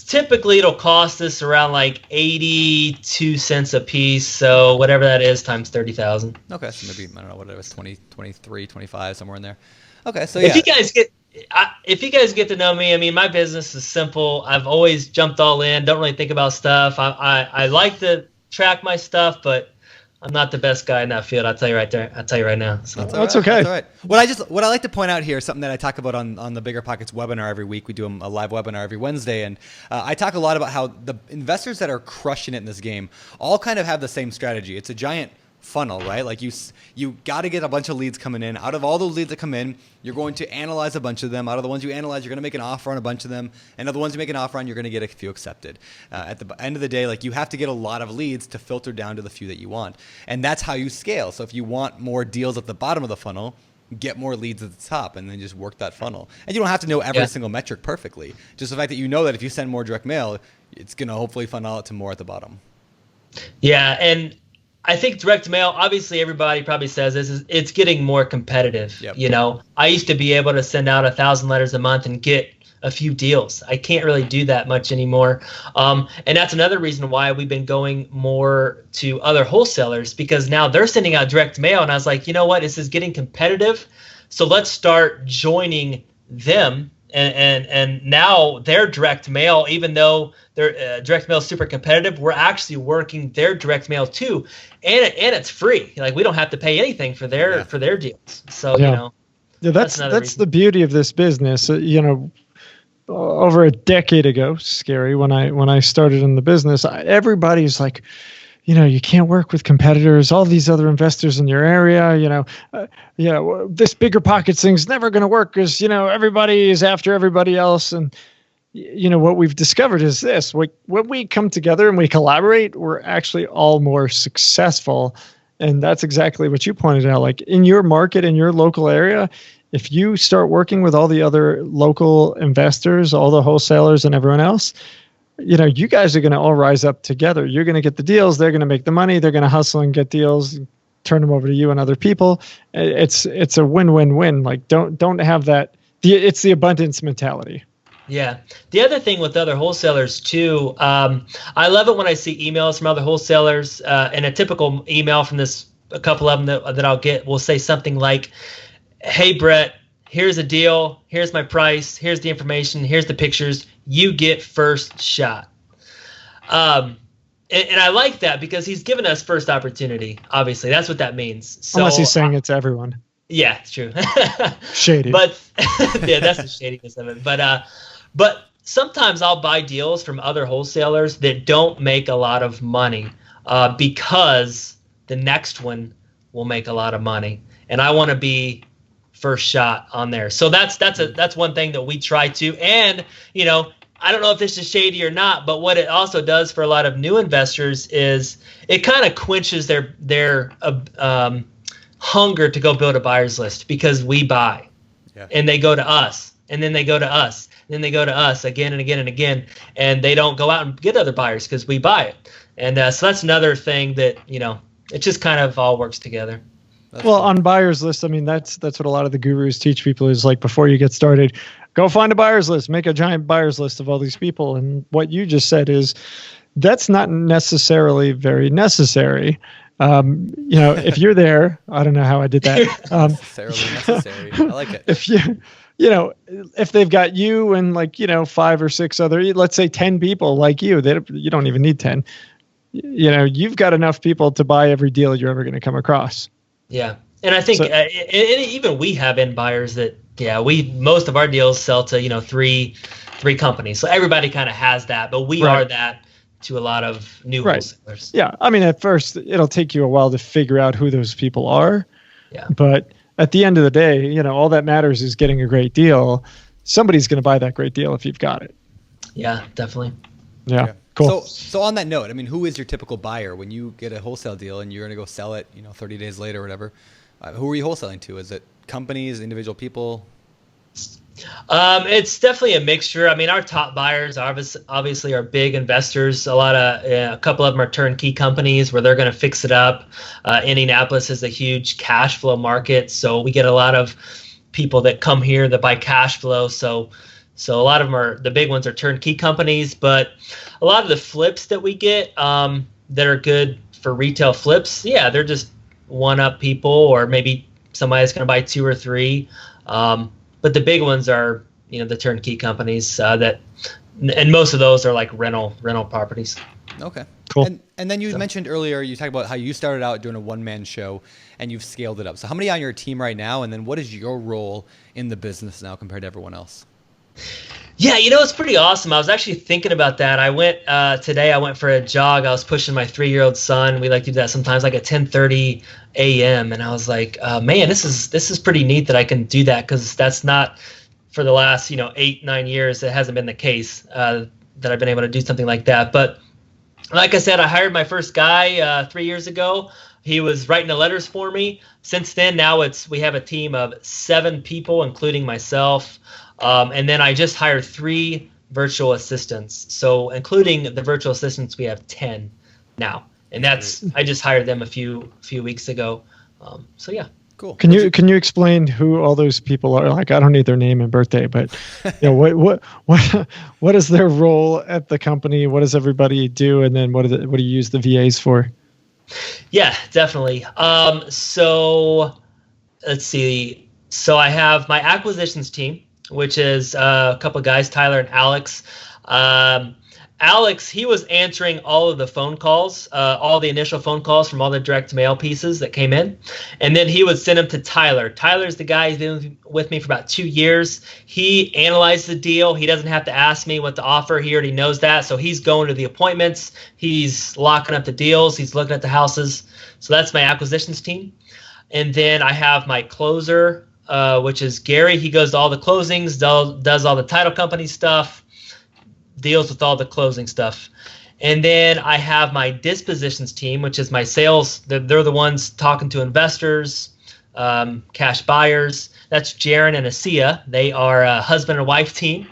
Typically it'll cost us around like 82 cents a piece, so whatever that is times 30,000. Okay, so maybe I don't know what it was, 20, 23, 25, somewhere in there. Okay, so yeah. If you guys get to know me, I mean, my business is simple. I've always jumped all in, don't really think about stuff. I like to track my stuff, but I'm not the best guy in that field. I'll tell you right now. So. That's okay. That's all right. What I like to point out here, something that I talk about on the BiggerPockets webinar every week. We do a live webinar every Wednesday, and I talk a lot about how the investors that are crushing it in this game all kind of have the same strategy. It's a giant funnel, right? Like you got to get a bunch of leads coming in. Out of all those leads that come in, you're going to analyze a bunch of them. Out of the ones you analyze, you're going to make an offer on a bunch of them. And of the ones you make an offer on, you're going to get a few accepted. At the end of the day, like, you have to get a lot of leads to filter down to the few that you want. And that's how you scale. So if you want more deals at the bottom of the funnel, get more leads at the top, and then just work that funnel. And you don't have to know every single metric perfectly. Just the fact that you know that if you send more direct mail, it's going to hopefully funnel out to more at the bottom. Yeah, and I think direct mail, obviously everybody probably says this, it's getting more competitive. Yep. I used to be able to send out 1,000 letters a month and get a few deals. I can't really do that much anymore. And that's another reason why we've been going more to other wholesalers, because now they're sending out direct mail. And I was like, you know what, this is getting competitive. So let's start joining them. And now their direct mail, even though their direct mail is super competitive, we're actually working their direct mail too, and it's free. Like, we don't have to pay anything for their deals. So that's the beauty of this business. Over a decade ago, scary when I started in the business, everybody's like, you can't work with competitors, all these other investors in your area, this BiggerPockets thing's never going to work because, everybody is after everybody else. And, what we've discovered is this: when we come together and we collaborate, we're actually all more successful. And that's exactly what you pointed out. Like, in your market, in your local area, if you start working with all the other local investors, all the wholesalers and everyone else, you guys are going to all rise up together. You're going to get the deals. They're going to make the money. They're going to hustle and get deals, turn them over to you and other people. It's a win-win-win. Like, don't have that. It's the abundance mentality. Yeah. The other thing with other wholesalers too, I love it when I see emails from other wholesalers, and a typical email from a couple of them that I'll get will say something like, "Hey Brett, here's a deal. Here's my price. Here's the information. Here's the pictures. You get first shot." And I like that because he's given us first opportunity. Obviously, that's what that means. So, unless he's saying it to everyone. Yeah, it's true. Shady. But yeah, that's the shadiness of it. But sometimes I'll buy deals from other wholesalers that don't make a lot of money because the next one will make a lot of money, and I want to be first shot on there. So that's one thing that we try to. And I don't know if this is shady or not, but what it also does for a lot of new investors is it kind of quenches their hunger to go build a buyer's list, because we buy, and they go to us, and then they go to us, and then they go to us again and again and again, and they don't go out and get other buyers because we buy it. And so that's another thing that it just kind of all works together. Well, on buyer's list, I mean, that's what a lot of the gurus teach people is, like, before you get started, go find a buyer's list, make a giant buyer's list of all these people. And what you just said is that's not necessarily very necessary. If you're there, I don't know how I did that. Necessarily necessary. I like it. If they've got you and 5 or 6 other, let's say 10 people like you, you don't even need 10. You've got enough people to buy every deal you're ever going to come across. Yeah. And I think even we have end buyers that, most of our deals sell to, three companies. So everybody kind of has that, but we are that to a lot of new wholesalers. Yeah. I mean, at first it'll take you a while to figure out who those people are. Yeah. But at the end of the day, all that matters is getting a great deal. Somebody's going to buy that great deal if you've got it. Yeah, definitely. Yeah. Cool. So on that note, I mean, who is your typical buyer when you get a wholesale deal and you're going to go sell it, 30 days later or whatever? Who are you wholesaling to? Is it companies, individual people? It's definitely a mixture. I mean, our top buyers obviously are big investors. A couple of them are turnkey companies where they're going to fix it up. Indianapolis is a huge cash flow market, so we get a lot of people that come here that buy cash flow. So a lot of them the big ones are turnkey companies, but a lot of the flips that we get that are good for retail flips, they're just one-up people, or maybe somebody's going to buy 2 or 3. But the big ones are, the turnkey companies and most of those are like rental properties. Okay, cool. And then you mentioned earlier, you talked about how you started out doing a one-man show and you've scaled it up. So how many on your team right now? And then what is your role in the business now compared to everyone else? Yeah, it's pretty awesome. I was actually thinking about that. I went today. I went for a jog. I was pushing my 3-year-old son. We like to do that sometimes, like at 10:30 a.m. And I was like, man, this is pretty neat that I can do that, because that's not for the last 8-9 years. It hasn't been the case that I've been able to do something like that. But like I said, I hired my first guy 3 years ago. He was writing the letters for me. Since then, now we have a team of 7 people, including myself. And then I just hired 3 virtual assistants. So including the virtual assistants, we have 10 now. And I just hired them a few weeks ago. So yeah. Cool. Can you explain who all those people are? Like, I don't need their name and birthday, but what is their role at the company? What does everybody do? And then what do you use the VAs for? Yeah, definitely. So let's see. So I have my acquisitions team, which is a couple of guys, Tyler and Alex. Alex, he was answering all of the phone calls, all the initial phone calls from all the direct mail pieces that came in. And then he would send them to Tyler. Tyler's the guy who's been with me for about 2 years. He analyzed the deal. He doesn't have to ask me what to offer. He already knows that. So he's going to the appointments. He's locking up the deals. He's looking at the houses. So that's my acquisitions team. And then I have my closer, which is Gary. He goes to all the closings, does all the title company stuff, deals with all the closing stuff. And then I have my dispositions team, which is my sales. They're the ones talking to investors, cash buyers. That's Jaron and Asia. They are a husband and wife team.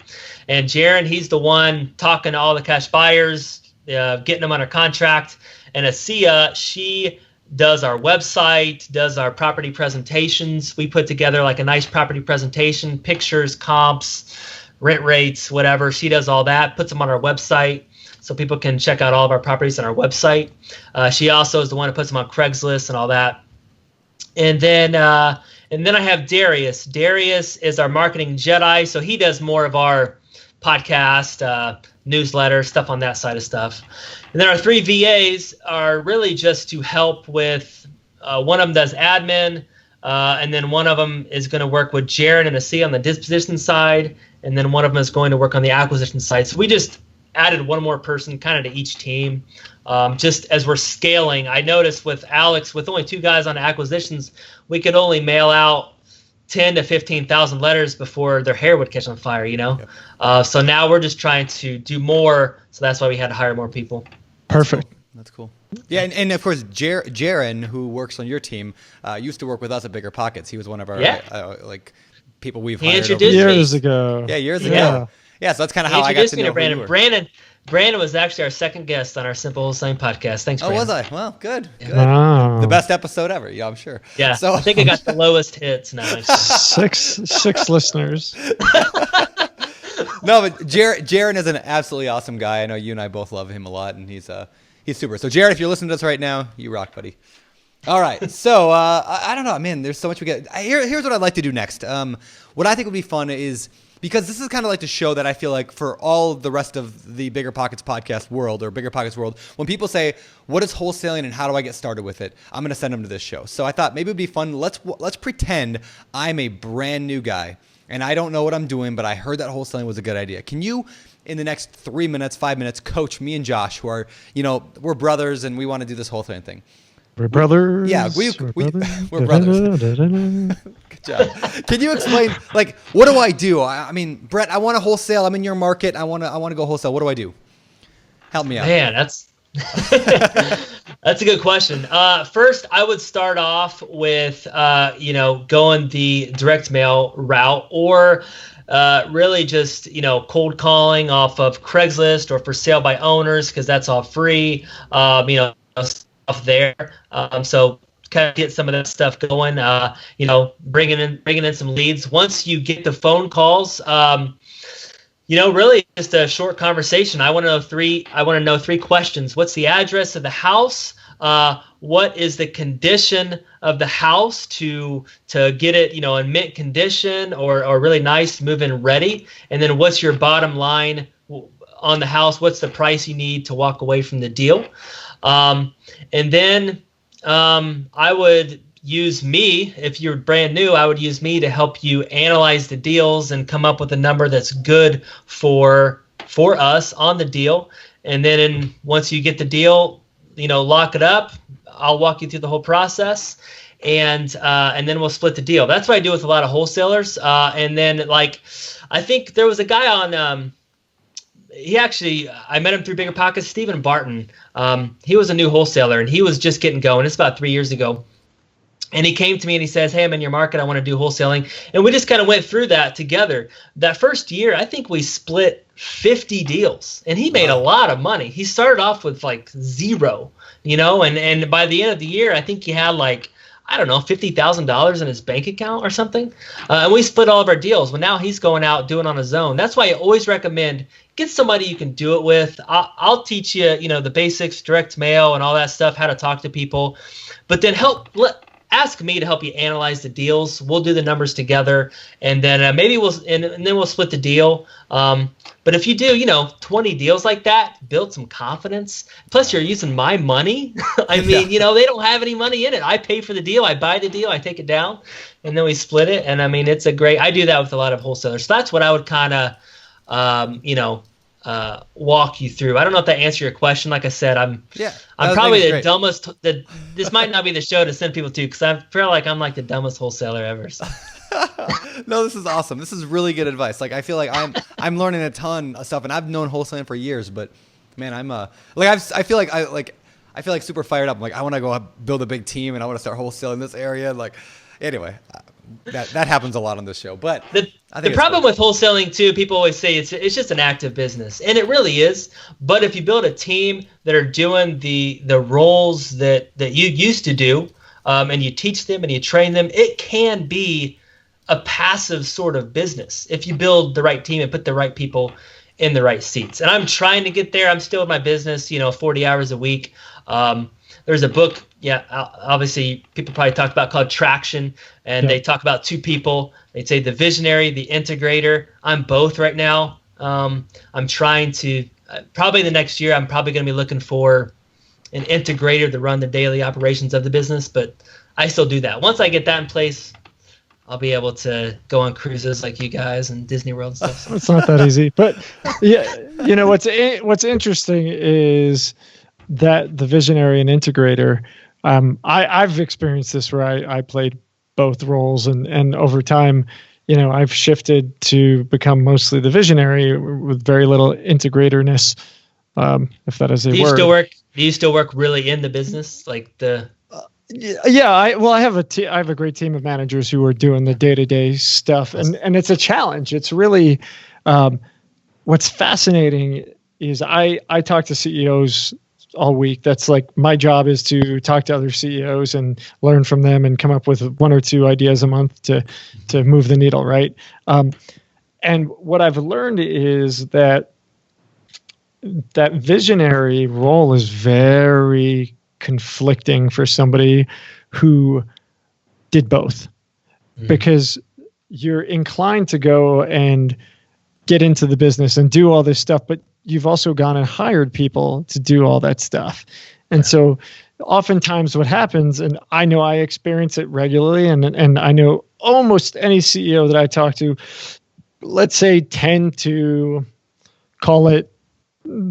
And Jaron, he's the one talking to all the cash buyers, getting them under contract. And Asia, she does our website, does our property presentations. We put together like a nice property presentation, pictures, comps, rent rates, whatever. She does all that, puts them on our website so people can check out all of our properties on our website. She also is the one who puts them on Craigslist and all that. And then I have Darius. Darius is our marketing Jedi, so he does more of our podcast, newsletter, stuff on that side of stuff. And then our 3 VAs are really just to help with, one of them does admin, and then one of them is going to work with Jaron and Asia on the disposition side, and then one of them is going to work on the acquisition side. So we just added one more person kind of to each team. Just as we're scaling, I noticed with Alex, with only 2 guys on acquisitions, we could only mail out 10 to 15,000 letters before their hair would catch on fire, Yep. So now we're just trying to do more. So that's why we had to hire more people. Perfect. That's cool. Yeah, and of course, Jaron, who works on your team, used to work with us at BiggerPockets. He was one of our people we've hired years ago. Yeah, years ago. Yeah, so that's kind of how I got to know Brandon. Brandon was actually our second guest on our Simple Wholesaling podcast. Thanks, Brandon. Oh, was I? Well, good. Wow. The best episode ever. Yeah, I'm sure. Yeah, so I think it got the lowest hits now. Six listeners. No, but Jaron is an absolutely awesome guy. I know you and I both love him a lot, and he's super. So, Jaron, if you're listening to us right now, you rock, buddy. All right. So, I don't know, man. There's so much we get. Here's what I'd like to do next. What I think would be fun is, because this is kind of like the show that I feel like for all the rest of the BiggerPockets podcast world or BiggerPockets world, when people say, what is wholesaling and how do I get started with it? I'm going to send them to this show. So I thought maybe it would be fun. Let's pretend I'm a brand new guy and I don't know what I'm doing, but I heard that wholesaling was a good idea. Can you, in the next 3 minutes, 5 minutes, coach me and Josh, who are, we're brothers and we want to do this wholesaling thing? We're brothers. Yeah, we're brothers. Good job. Can you explain, what do I do? I mean, Brett, I want to wholesale. I'm in your market. I want to go wholesale. What do I do? Help me out. Man, that's a good question. First, I would start off with, going the direct mail route, or really just, cold calling off of Craigslist or for sale by owners, because that's all free. Stuff there. So kind of get some of that stuff going. Bringing in some leads. Once you get the phone calls, really just a short conversation. I want to know three questions. What's the address of the house? What is the condition of the house to get it, in mint condition or really nice, move-in ready? And then what's your bottom line on the house? What's the price you need to walk away from the deal? And then I would use me. If you're brand new, I would use me to help you analyze the deals and come up with a number that's good for us on the deal. And then once you get the deal, lock it up. I'll walk you through the whole process, and then we'll split the deal. That's what I do with a lot of wholesalers. And then I think there was a guy on. I met him through BiggerPockets, Stephen Barton. He was a new wholesaler and he was just getting going. It's about 3 years ago. And he came to me and he says, hey, I'm in your market. I want to do wholesaling. And we just kind of went through that together. That first year, I think we split 50 deals and he made a lot of money. He started off with zero, and by the end of the year, I think he had $50,000 in his bank account or something. And we split all of our deals. Well, now he's going out doing on his own. That's why I always recommend get somebody you can do it with. I'll teach you, the basics, direct mail and all that stuff, how to talk to people. But then ask me to help you analyze the deals. We'll do the numbers together, and then maybe we'll split the deal. But if you do, 20 deals like that, build some confidence. Plus, you're using my money. I mean, they don't have any money in it. I pay for the deal. I buy the deal. I take it down, and then we split it. And I mean, I do that with a lot of wholesalers. So that's what I would kind of, walk you through. I don't know if that answered your question. Like I said, I'm probably the dumbest. This might not be the show to send people to, because I feel like I'm the dumbest wholesaler ever. So. No, this is awesome. This is really good advice. I feel like I'm learning a ton of stuff, and I've known wholesaling for years. But man, I feel like super fired up. I want to go build a big team, and I want to start wholesaling this area. Anyway, that happens a lot on this show. But the problem with wholesaling too, people always say it's just an active business, and it really is. But if you build a team that are doing the roles that you used to do, and you teach them and you train them, it can be a passive sort of business if you build the right team and put the right people in the right seats. And I'm trying to get there. I'm still in my business, 40 hours a week. There's a book, obviously people probably talked about, called Traction, and they talk about two people. They'd say the visionary, the integrator. I'm both right now. I'm trying to, probably the next year, I'm probably going to be looking for an integrator to run the daily operations of the business, but I still do that. Once I get that in place, I'll be able to go on cruises like you guys and Disney World and stuff. It's not that easy, but what's interesting is that the visionary and integrator. I've experienced this where I played both roles, and over time, I've shifted to become mostly the visionary with very little integratorness, if that is a word. Do you still work really in the business, like the? I have a great team of managers who are doing the day-to-day stuff, and it's a challenge. It's really, what's fascinating is I talk to CEOs all week. That's like my job, is to talk to other CEOs and learn from them and come up with one or two ideas a month to move the needle, right? And what I've learned is that visionary role is very conflicting for somebody who did both, because you're inclined to go and get into the business and do all this stuff, but you've also gone and hired people to do all that stuff. And so oftentimes what happens, and I know I experience it regularly, and I know almost any CEO that I talk to, let's say 10 to call it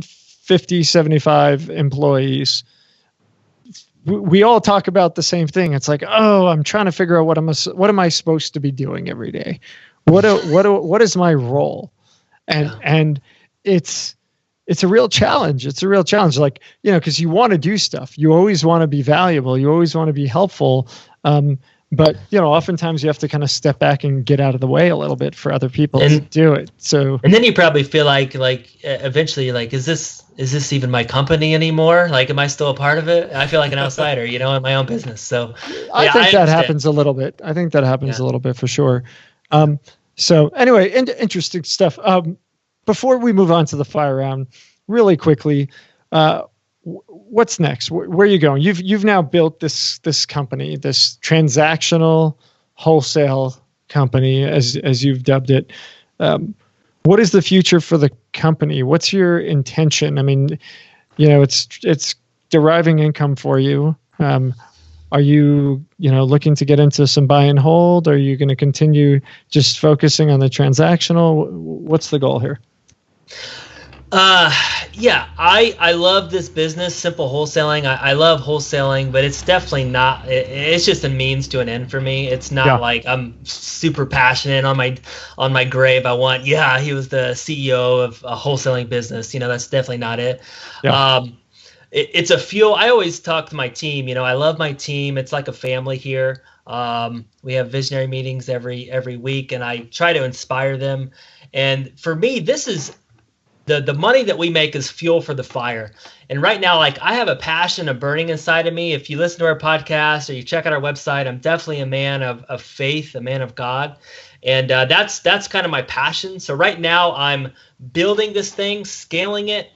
50, 75 employees, we all talk about the same thing. It's like, oh, I'm trying to figure out what am I supposed to be doing every day? What is my role? And it's a real challenge. It's a real challenge. Like, because you want to do stuff. You always want to be valuable. You always want to be helpful. But oftentimes you have to kind of step back and get out of the way a little bit for other people to do it. So, and then you probably feel like eventually, like, is this even my company anymore? Like, am I still a part of it? I feel like an outsider, in my own business. So I think that happens a little bit. I think that happens a little bit for sure. So anyway, interesting stuff. Before we move on to the fire round, really quickly, what's next? Where are you going? You've now built this company, this transactional wholesale company, as you've dubbed it. What is the future for the company? What's your intention? I mean, it's deriving income for you. Are you looking to get into some buy and hold? Are you going to continue just focusing on the transactional? What's the goal here? I love this business, simple wholesaling. I love wholesaling, but it's definitely not, it's just a means to an end for me. It's not like I'm super passionate on my grave. I want, he was the CEO of a wholesaling business. That's definitely not it. It's a fuel. I always talk to my team. I love my team. It's like a family here. We have visionary meetings every week, and I try to inspire them. And for me, this is the money that we make is fuel for the fire. And right now, like, I have a passion, a burning inside of me. If you listen to our podcast or you check out our website, I'm definitely a man of faith, a man of God. And that's kind of my passion. So right now I'm building this thing, scaling it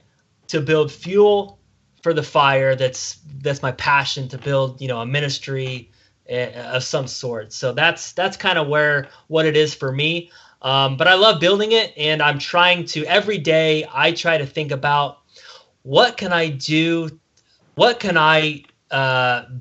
to build fuel for the fire. That's my passion, to build, a ministry of some sort. So that's kind of what it is for me. But I love building it, and I'm trying to, every day I try to think about, what can I do? What can I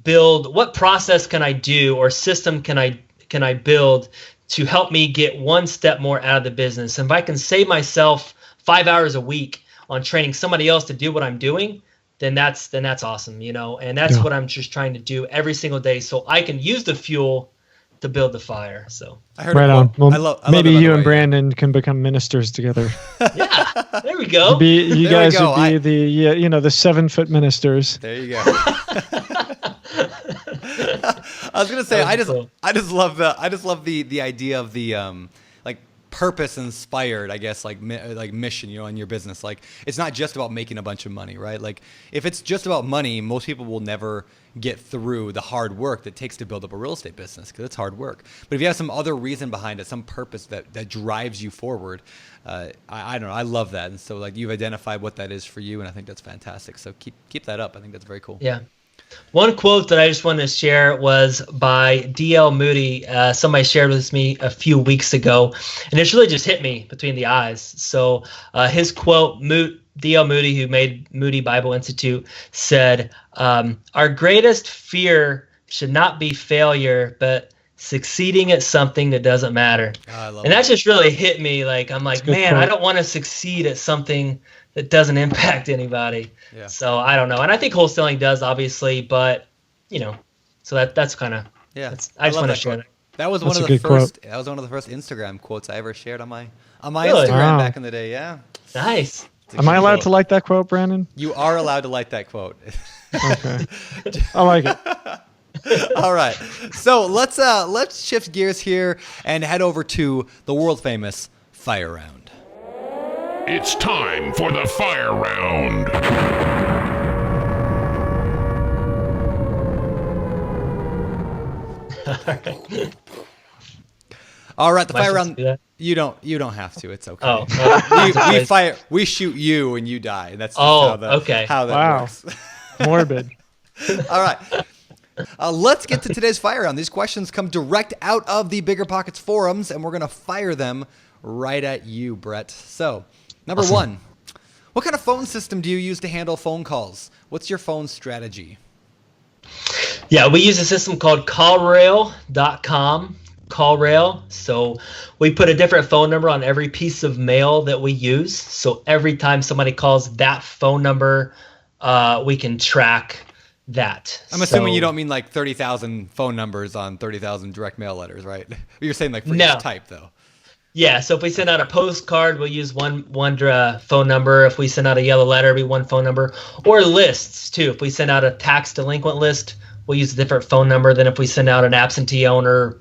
build? What process can I do, or system can I build to help me get one step more out of the business? And if I can save myself 5 hours a week on training somebody else to do what I'm doing, then that's awesome, and that's what I'm just trying to do every single day, so I can use the fuel to build the fire. So I heard right on. Well, maybe you and Brandon can become ministers together. Yeah, there we go. You guys would be the 7-foot ministers. There you go. I was gonna say, I just love the idea of the purpose inspired, I guess, like mission, in your business. Like, it's not just about making a bunch of money, right? Like, if it's just about money, most people will never get through the hard work that it takes to build up a real estate business, because it's hard work. But if you have some other reason behind it, some purpose that drives you forward, I don't know, I love that. And so, like, you've identified what that is for you, and I think that's fantastic. So keep that up. I think that's very cool. Yeah. One quote that I just wanted to share was by D.L. Moody. Somebody shared with me a few weeks ago, and it's really just hit me between the eyes. So his quote, D.L. Moody, who made Moody Bible Institute, said, "Our greatest fear should not be failure, but succeeding at something that doesn't matter." And that just really hit me. Like, I'm like, man, I don't want to succeed at something that doesn't impact anybody. Yeah. So I don't know. And I think wholesaling does, obviously, but so that's kind of, I just want to share that. That was one of the first Instagram quotes I ever shared on my Instagram back in the day. Yeah. Nice. Am I allowed to like that quote, Brandon? You are allowed to like that quote. Okay. I like it. All right. So let's shift gears here and head over to the world famous fire round. It's time for the fire round. All right, the fire round. You don't have to. It's okay. Oh, we shoot you and you die. And that's how that works. Morbid. All right. Let's get to today's fire round. These questions come direct out of the BiggerPockets forums, and we're going to fire them right at you, Brett. So, number one, what kind of phone system do you use to handle phone calls? What's your phone strategy? Yeah, we use a system called callrail.com. Callrail. So we put a different phone number on every piece of mail that we use. So every time somebody calls that phone number, we can track that. I'm assuming you don't mean like 30,000 phone numbers on 30,000 direct mail letters, right? You're saying like for each type, though. Yeah, so if we send out a postcard, we'll use one phone number. If we send out a yellow letter, it'll be one phone number. Or lists, too. If we send out a tax delinquent list, we'll use a different phone number than if we send out an absentee owner,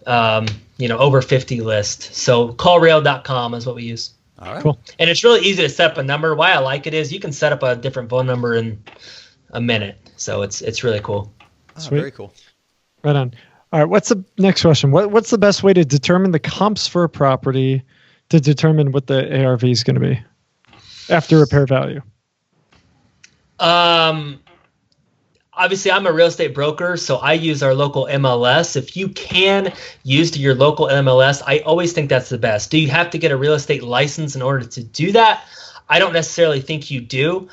over 50 list. So callrail.com is what we use. All right. Cool. And it's really easy to set up a number. Why I like it is you can set up a different phone number in a minute. So it's really cool. Oh, very cool. Right on. All right. What's the next question? What's the best way to determine the comps for a property to determine what the ARV is going to be after repair value? Obviously, I'm a real estate broker, so I use our local MLS. If you can use your local MLS, I always think that's the best. Do you have to get a real estate license in order to do that? I don't necessarily think you do.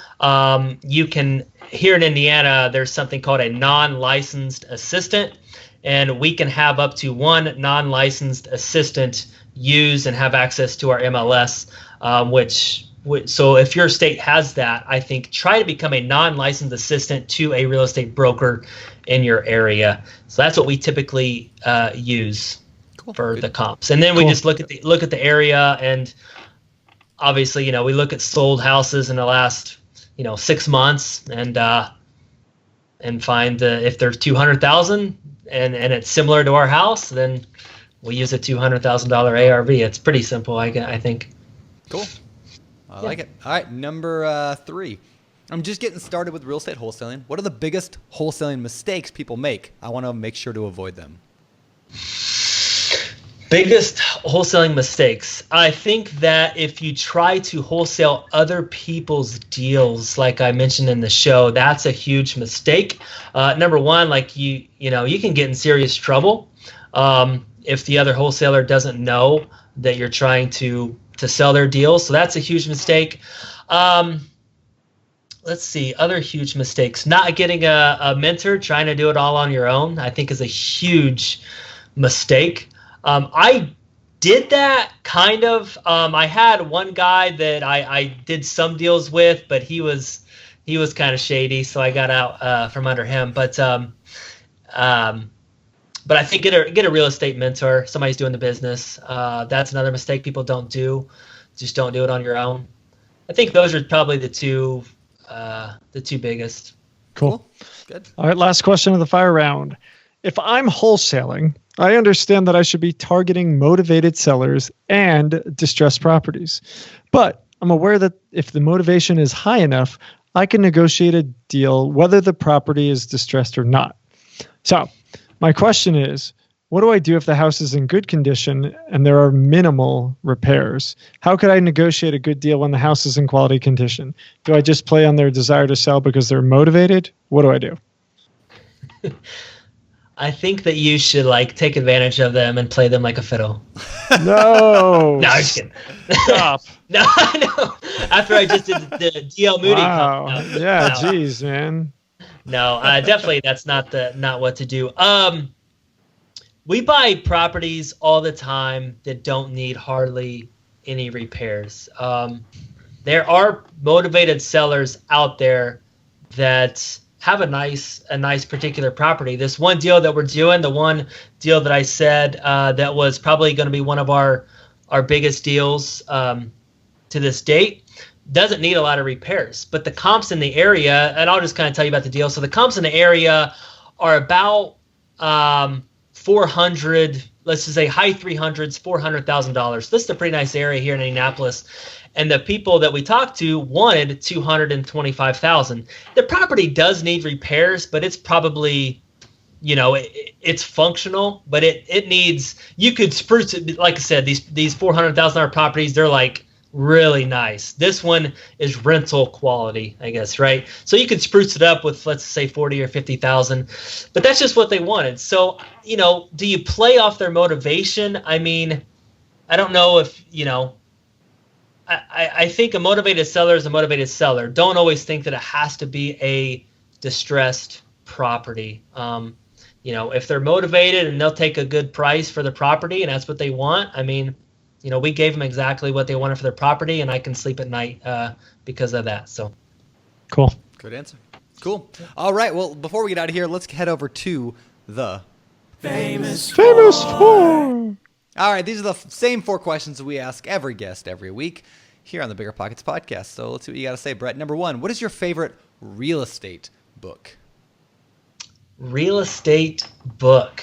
You can, here in Indiana, there's something called a non-licensed assistant, and we can have up to one non-licensed assistant use and have access to our MLS, so if your state has that, I think try to become a non-licensed assistant to a real estate broker in your area. So that's what we typically use for the comps. And then we just look at the area, and obviously, we look at sold houses in the last 6 months and find if there's 200,000 and it's similar to our house, then we use a $200,000 ARV. It's pretty simple, I think. Cool. I like it. All right, number 3. I'm just getting started with real estate wholesaling. What are the biggest wholesaling mistakes people make? I want to make sure to avoid them. Biggest wholesaling mistakes. I think that if you try to wholesale other people's deals, like I mentioned in the show, that's a huge mistake. Number one, like you can get in serious trouble if the other wholesaler doesn't know that you're trying to sell their deals. So that's a huge mistake. Let's see, other huge mistakes. Not getting a mentor, trying to do it all on your own, I think is a huge mistake. I did that kind of. I had one guy that I did some deals with, but he was kind of shady, so I got out from under him. But I think get a real estate mentor. Somebody's doing the business. That's another mistake people don't do. Just don't do it on your own. I think those are probably the two biggest. Cool. Good. All right, last question of the fire round. If I'm wholesaling I understand that I should be targeting motivated sellers and distressed properties. But I'm aware that if the motivation is high enough, I can negotiate a deal whether the property is distressed or not. So my question is, what do I do if the house is in good condition and there are minimal repairs? How could I negotiate a good deal when the house is in quality condition? Do I just play on their desire to sell because they're motivated? What do I do? I think that you should take advantage of them and play them like a fiddle. No. No, I'm just kidding. Stop. No. After I just did the DL Moody. Wow. No, Yeah, no. geez, man. No, definitely that's not what to do. We buy properties all the time that don't need hardly any repairs. There are motivated sellers out there that have a nice particular property. This one deal that we're doing, the one deal that I said that was probably going to be one of our biggest deals to this date, doesn't need a lot of repairs. But the comps in the area, and I'll just kind of tell you about the deal. So the comps in the area are about 400, let's just say high 300s, $400,000. This is a pretty nice area here in Indianapolis. And the people that we talked to wanted $225,000. The property does need repairs, but it's probably, it's functional, but it needs, you could spruce it. Like I said, these $400,000 properties, they're really nice. This one is rental quality, I guess, right? So you could spruce it up with, let's say, 40 or 50,000, but that's just what they wanted. So, do you play off their motivation? I mean, I don't know if, I think a motivated seller is a motivated seller. Don't always think that it has to be a distressed property. If they're motivated and they'll take a good price for the property and that's what they want, I mean, we gave them exactly what they wanted for their property, and I can sleep at night because of that. So, cool. Good answer. Cool. All right. Well, before we get out of here, let's head over to the Famous Four. All right, these are the same 4 questions that we ask every guest every week here on the BiggerPockets podcast. So let's see what you got to say, Brett. Number 1, what is your favorite real estate book? Real estate book.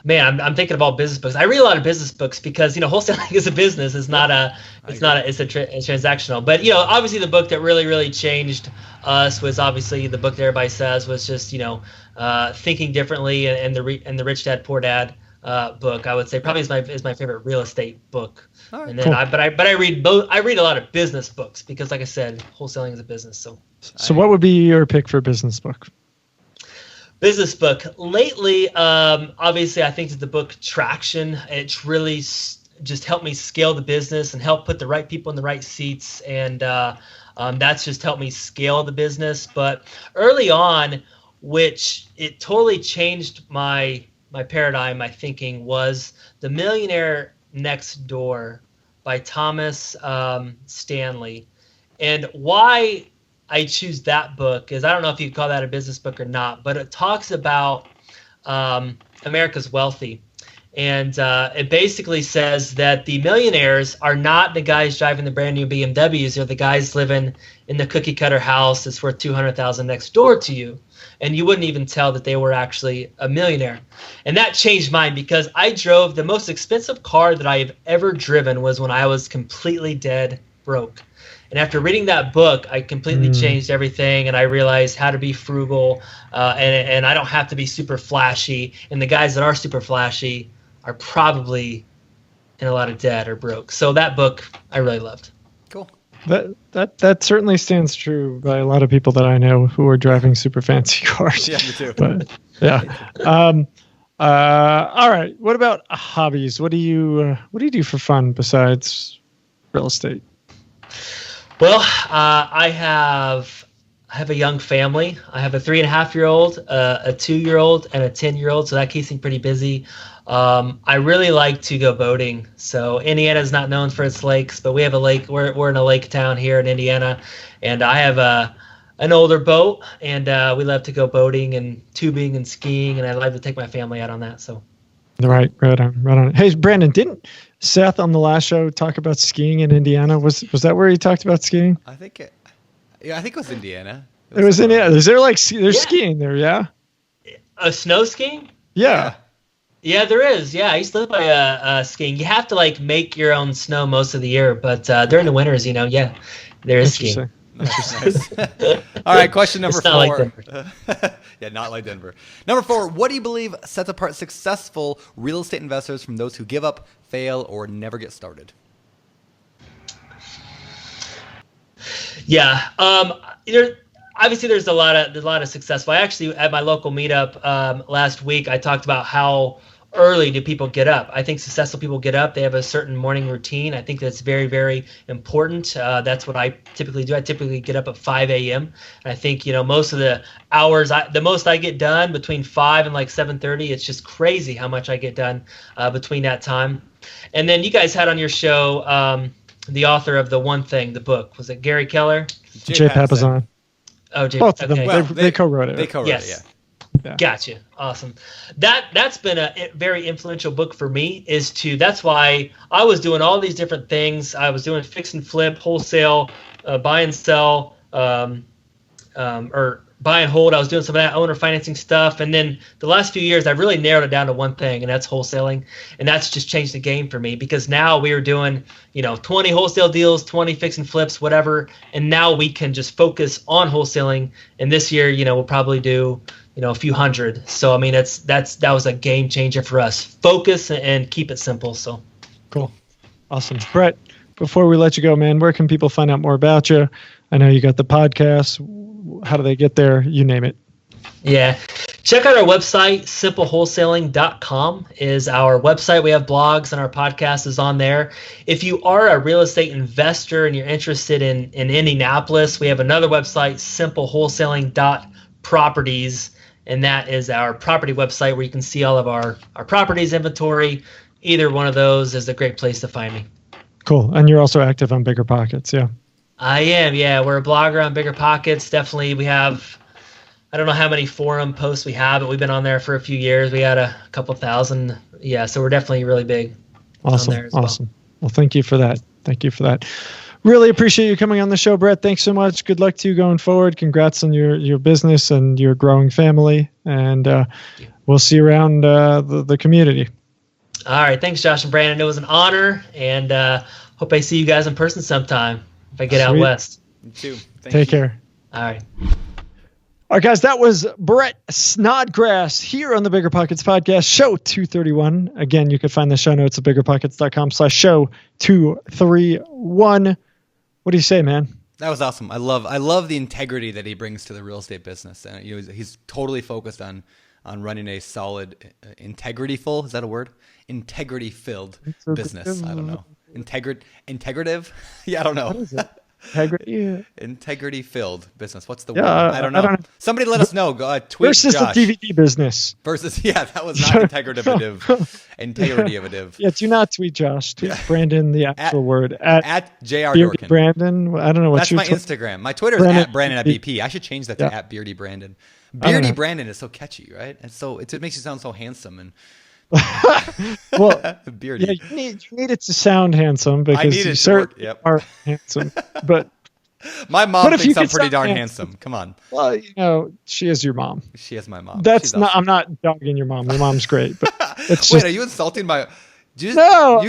Man, I'm thinking of all business books. I read a lot of business books because wholesaling is a business. It's transactional. But obviously the book that really changed us was obviously the book that everybody says was just Thinking Differently and the Rich Dad Poor Dad book. I would say probably is my favorite real estate book. Right, and then cool. I read both. I read a lot of business books because, like I said, wholesaling is a business. So what would be your pick for business book? Business book. Lately, obviously, I think that the book Traction, it's really just helped me scale the business and help put the right people in the right seats. And that's just helped me scale the business. But early on, which it totally changed my paradigm, my thinking, was The Millionaire Next Door by Thomas Stanley. And why I choose that book is, I don't know if you call that a business book or not, but it talks about America's wealthy. And it basically says that the millionaires are not the guys driving the brand new BMWs. They're the guys living in the cookie cutter house that's worth $200,000 next door to you. And you wouldn't even tell that they were actually a millionaire. And that changed mine because I drove the most expensive car that I have ever driven was when I was completely dead broke. And after reading that book, I completely changed everything, and I realized how to be frugal, and I don't have to be super flashy. And the guys that are super flashy are probably in a lot of debt or broke. So that book I really loved. Cool. That certainly stands true by a lot of people that I know who are driving super fancy cars. Yeah, me too. But yeah. All right. What about hobbies? What do you do for fun besides real estate? Well, I have a young family. I have a 3.5-year-old, a 2-year-old, and a 10-year-old, so that keeps me pretty busy. I really like to go boating. So Indiana is not known for its lakes, but we have a lake. We're in a lake town here in Indiana, and I have an older boat, and we love to go boating and tubing and skiing, and I love to take my family out on that. So. Right on. Hey, Brandon, didn't Seth on the last show talk about skiing in Indiana? Was that where he talked about skiing? I think it was Indiana. It was Indiana. Is there there's skiing there? Yeah. A snow skiing? Yeah. Yeah, there is. Yeah, I used to live by skiing. You have to like make your own snow most of the year, but during the winters, yeah, there is skiing. All right, question number 4. Not like Denver. Yeah, not like Denver. Number 4, what do you believe sets apart successful real estate investors from those who give up, fail, or never get started? Yeah, obviously there's a lot of successful. I actually at my local meetup last week I talked about how early do people get up. I think successful people get up. They have a certain morning routine. I think that's very, very important. That's what I typically do. I typically get up at 5 a.m. And I think, most of the hours, the most I get done between 5 and like 7:30, it's just crazy how much I get done between that time. And then you guys had on your show the author of The One Thing, the book. Was it Gary Keller? Jay Papasan. Oh, Jay. Both of them. Okay. Well, they co-wrote it. They co-wrote it, yeah. Gotcha. Awesome. That's been a very influential book for me. That's why I was doing all these different things. I was doing fix and flip, wholesale, buy and sell, or buy and hold. I was doing some of that owner financing stuff. And then the last few years, I've really narrowed it down to one thing, and that's wholesaling. And that's just changed the game for me because now we are doing, 20 wholesale deals, 20 fix and flips, whatever. And now we can just focus on wholesaling. And this year, we'll probably do, a few hundred. So, I mean, that was a game changer for us. Focus and keep it simple. So cool. Awesome. Brett, before we let you go, man, where can people find out more about you? I know you got the podcast. How do they get there? You name it. Yeah. Check out our website. simplewholesaling.com is our website. We have blogs and our podcast is on there. If you are a real estate investor and you're interested in Indianapolis, we have another website, simplewholesaling.properties. And that is our property website where you can see all of our properties inventory. Either one of those is a great place to find me. Cool. And you're also active on BiggerPockets, yeah? I am, yeah. We're a blogger on BiggerPockets. Definitely, we have, I don't know how many forum posts we have, but we've been on there for a few years. We had a couple thousand. Yeah, so we're definitely really big awesome, on there as awesome. Well, thank you for that. Thank you for that. Really appreciate you coming on the show, Brett. Thanks so much. Good luck to you going forward. Congrats on your business and your growing family. And we'll see you around the community. All right. Thanks, Josh and Brandon. It was an honor. And hope I see you guys in person sometime if I get out west. You too. Take care. All right. All right, guys, that was Brett Snodgrass here on the BiggerPockets Podcast, show 231. Again, you can find the show notes at biggerpockets.com/show 231. What do you say, man? That was awesome. I love the integrity that he brings to the real estate business, and he's totally focused on running a solid, integrity-filled. Is that a word? Integrity-filled business. I don't know. Integrative? Yeah, I don't know. What is it? Integrity? Integrity-filled business. What's the word? Yeah, I don't know. Somebody let us know. Tweet versus Josh. the DVD business. Versus, yeah, that was not integrative. Integrative. Yeah, do not tweet Josh. Tweet Brandon, the actual word. At JR Beardy Dorkin. Brandon. I don't know what That's my Instagram. My Twitter is at Brandon at BP. I should change that to at Beardy Brandon. Beardy Brandon is so catchy, right? And so it makes you sound so handsome and well, beardy. Yeah, you need it to sound handsome because you certainly are handsome. But my mom thinks I'm pretty darn handsome. Come on. Well, she is your mom. She is my mom. That's not. Awesome. I'm not dogging your mom. Your mom's great. But it's wait, are you insulting my? No.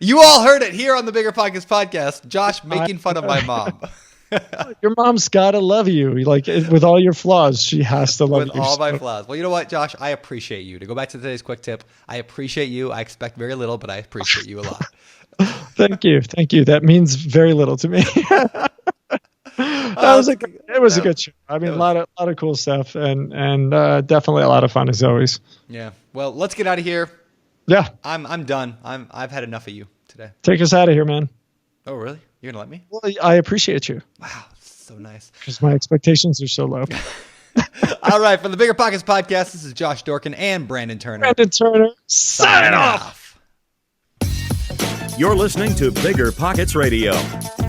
You all heard it here on the BiggerPockets Podcast. Josh making fun of my mom. Your mom's gotta love you. Like with all your flaws, she has to love you. With all my flaws. Well, you know what, Josh? I appreciate you. To go back to today's quick tip, I appreciate you. I expect very little, but I appreciate you a lot. Thank you. That means very little to me. It was a good show. I mean, a lot of cool stuff, and definitely a lot of fun as always. Yeah. Well, let's get out of here. Yeah. I'm done. I've had enough of you today. Take us out of here, man. Oh, really? You're gonna let me? Well, I appreciate you. Wow, so nice. Because my expectations are so low. All right, for the BiggerPockets Podcast, this is Josh Dorkin and Brandon Turner. Signing off. You're listening to BiggerPockets Radio,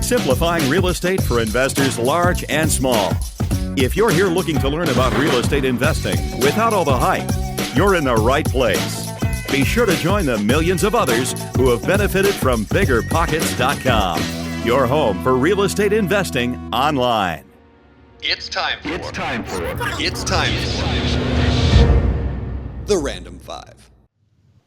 simplifying real estate for investors large and small. If you're here looking to learn about real estate investing without all the hype, you're in the right place. Be sure to join the millions of others who have benefited from BiggerPockets.com, your home for real estate investing online. It's time for the Random 5.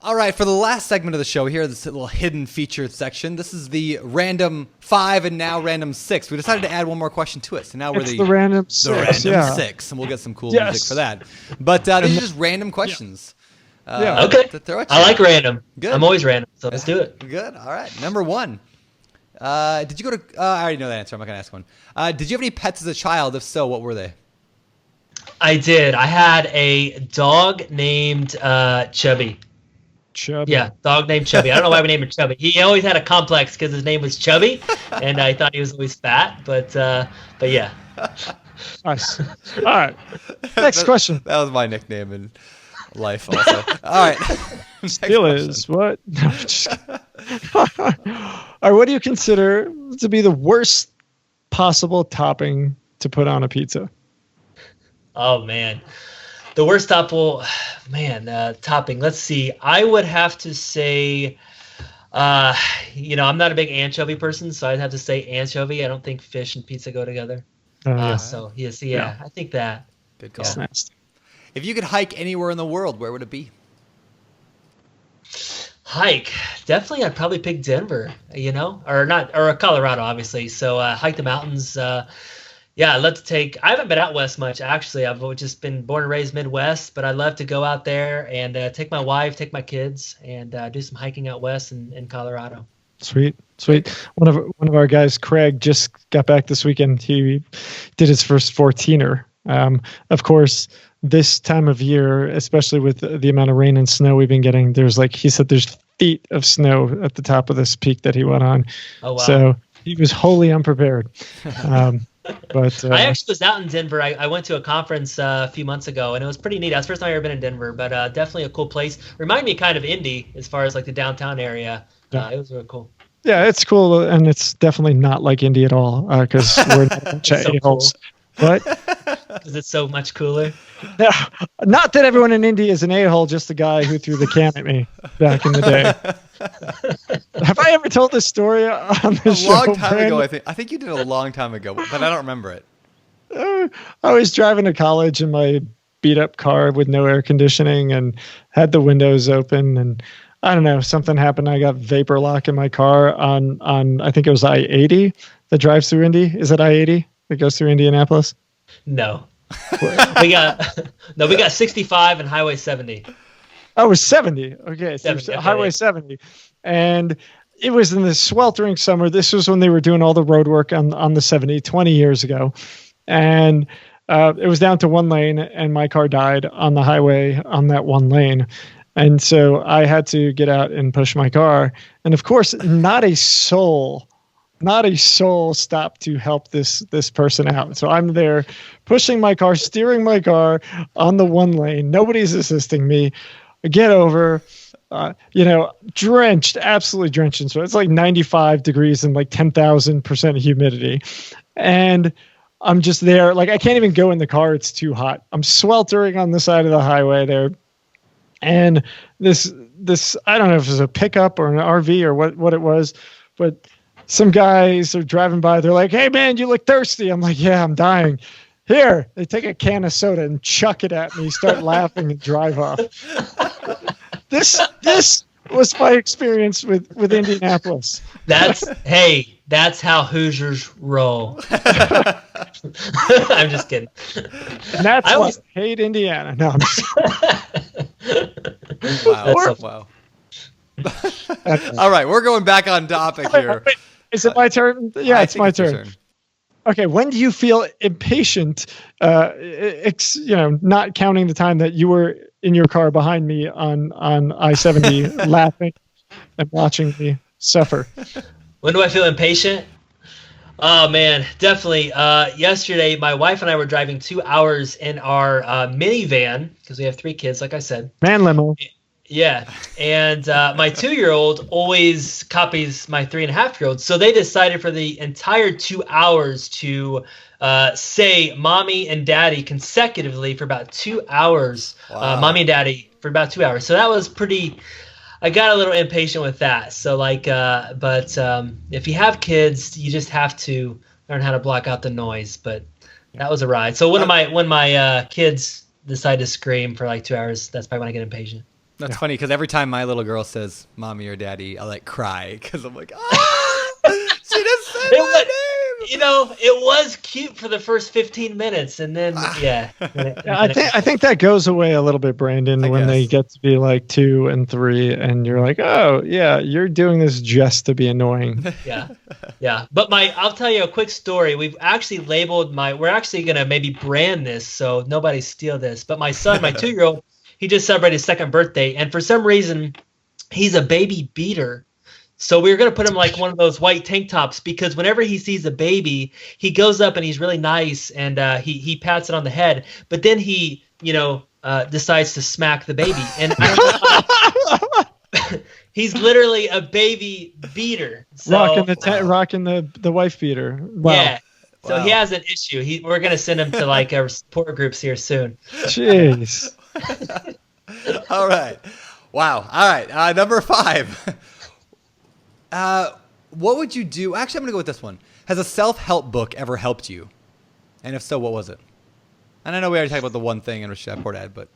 All right, for the last segment of the show here, this little hidden featured section, this is the Random 5 and now Random 6. We decided to add one more question to it, so now we're the Random 6. The Random 6, and we'll get some cool music for that. But these are just random questions. Okay. I like random. Good. I'm always random, so let's do it. Good. All right. Number 1. Did you go to... I already know the answer. I'm not going to ask one. Did you have any pets as a child? If so, what were they? I did. I had a dog named Chubby. Chubby. Yeah, dog named Chubby. I don't know why we named him Chubby. He always had a complex because his name was Chubby, and I thought he was always fat. But yeah. Nice. All right. Next question. That was my nickname in life also. All right. Still is. What? No, I'm just kidding. All right. What do you consider to be the worst possible topping to put on a pizza? Oh, man. The worst topping. Let's see. I would have to say, I'm not a big anchovy person, so I'd have to say anchovy. I don't think fish and pizza go together. So, yes, yeah, I think that. Good call. That's nasty. If you could hike anywhere in the world, where would it be? Hike. Definitely, I'd probably pick Denver, or Colorado, obviously. So, hike the mountains. Yeah, I'd love to take. I haven't been out west much, actually. I've just been born and raised Midwest, but I'd love to go out there and take my wife, take my kids, and do some hiking out west in Colorado. Sweet. One of our guys, Craig, just got back this weekend. He did his first 14er. Of course, this time of year, especially with the amount of rain and snow we've been getting, there's he said there's feet of snow at the top of this peak that he went on. Oh, wow. So he was wholly unprepared. But I actually was out in Denver. I went to a conference a few months ago, and it was pretty neat. That's the first time I've ever been in Denver, but definitely a cool place. Remind me kind of Indy as far as the downtown area. It was really cool. Yeah, it's cool, and it's definitely not like Indy at all because we're not a bunch of a-holes. But is it so much cooler? No, not that everyone in Indy is an a-hole, just the guy who threw the can at me back in the day. Have I ever told this story on the show? A long time ago, I think you did a long time ago, but I don't remember it. I was driving to college in my beat-up car with no air conditioning and had the windows open, and I don't know, something happened. I got vapor lock in my car on I think it was I-80 that drives through Indy. Is it I-80 that goes through Indianapolis? No. we got 65 and Highway 70. Oh, it was 70. Okay, so 70, okay. Highway 70. And it was in the sweltering summer. This was when they were doing all the road work on the 70, 20 years ago. And it was down to one lane, and my car died on the highway on that one lane. And so I had to get out and push my car. And of course, not a soul stopped to help this person out. So I'm there pushing my car, steering my car on the one lane. Nobody's assisting me. I get over, drenched, absolutely drenched in sweat. It's 95 degrees and 10,000% humidity. And I'm just there. I can't even go in the car. It's too hot. I'm sweltering on the side of the highway there. And this, I don't know if it was a pickup or an RV or what it was, but some guys are driving by. They're like, "Hey man, you look thirsty." I'm like, "Yeah, I'm dying." Here, they take a can of soda and chuck it at me, start laughing and drive off. This was my experience with Indianapolis. That's how Hoosiers roll. I'm just kidding. And that's why I hate Indiana. No, I'm just Wow. All right, we're going back on topic here. Wait, is it my turn? Yeah, it's my turn. Okay, when do you feel impatient, not counting the time that you were in your car behind me on I-70 laughing and watching me suffer? When do I feel impatient? Oh, man, definitely. Yesterday, my wife and I were driving 2 hours in our minivan because we have 3 kids, like I said. Man limo. Yeah, and my 2-year-old always copies my 3.5-year-old. So they decided for the entire 2 hours to say "mommy" and "daddy" consecutively for about 2 hours. Wow. Mommy and daddy for about 2 hours. So that was pretty. I got a little impatient with that. So but if you have kids, you just have to learn how to block out the noise. But that was a ride. So when my kids decide to scream for like 2 hours, that's probably when I get impatient. That's funny because every time my little girl says "mommy" or "daddy," I like cry because I'm like, ah, she just said my name. You know, it was cute for the first 15 minutes, and then I think that goes away a little bit, Brandon, when they get to be like 2 and 3, and you're like, oh yeah, you're doing this just to be annoying. Yeah. But I'll tell you a quick story. We've actually labeled we're actually gonna maybe brand this so nobody steal this. But my son, my 2-year-old, he just celebrated his 2nd birthday, and for some reason, he's a baby beater. So we were going to put him like one of those white tank tops because whenever he sees a baby, he goes up and he's really nice and he pats it on the head. But then he, decides to smack the baby. And I don't know, he's literally a baby beater. So, rocking the wife beater. Wow. Yeah. So he has an issue. We're going to send him to like our support groups here soon. Jeez. All right. Wow. All right. Number 5. What would you do? Actually, I'm going to go with this one. Has a self-help book ever helped you? And if so, what was it? And I know we already talked about the one thing in which I poured ad, but.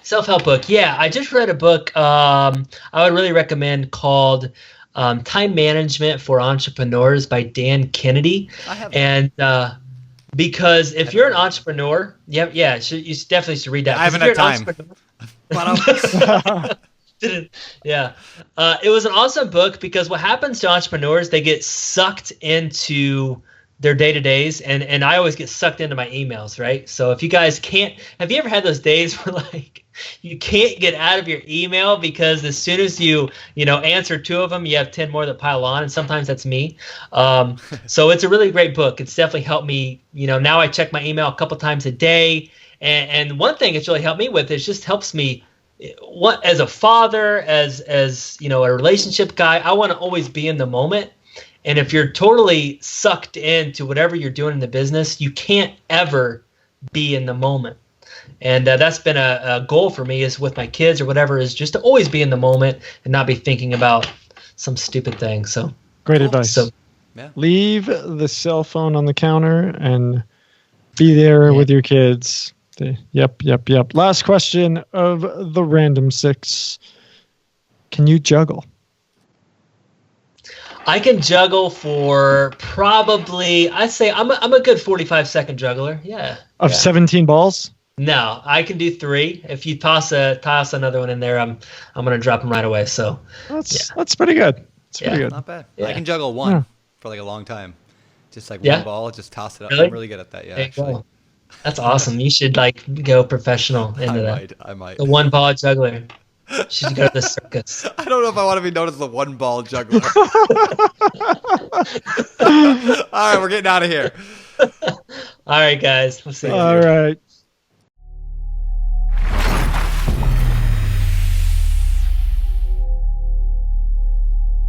Self-help book. Yeah, I just read a book I would really recommend called Time Management for Entrepreneurs by Dan Kennedy. I have and because if you're an entrepreneur, you definitely should read that. I haven't had time. Yeah. It was an awesome book because what happens to entrepreneurs, they get sucked into their day-to-days, and I always get sucked into my emails, right? So if you guys have you ever had those days where like you can't get out of your email because as soon as you answer 2 of them, you have 10 more that pile on, and sometimes that's me. So it's a really great book. It's definitely helped me. Now I check my email a couple times a day, and one thing it's really helped me with is just helps me. What as a father, as a relationship guy, I want to always be in the moment. And if you're totally sucked into whatever you're doing in the business, you can't ever be in the moment. And that's been a goal for me is with my kids or whatever is just to always be in the moment and not be thinking about some stupid thing. So great advice. So leave the cell phone on the counter and be there with your kids. Yep. Last question of the random 6. Can you juggle? I can juggle for probably, I'd say I'm a good 45-second juggler. Yeah. Of 17 balls? No, I can do 3. If you toss another one in there, I'm going to drop them right away. So that's pretty good. It's pretty good. Not bad. Yeah. I can juggle 1 for like a long time. Just like one ball, just toss it up. Really? I'm really good at that. Yeah, actually. That's awesome. You should go professional into that. I might. The 1-ball juggler. You should go to the circus. I don't know if I want to be known as the 1-ball juggler. All right, we're getting out of here. All right, guys. We'll see you. All right.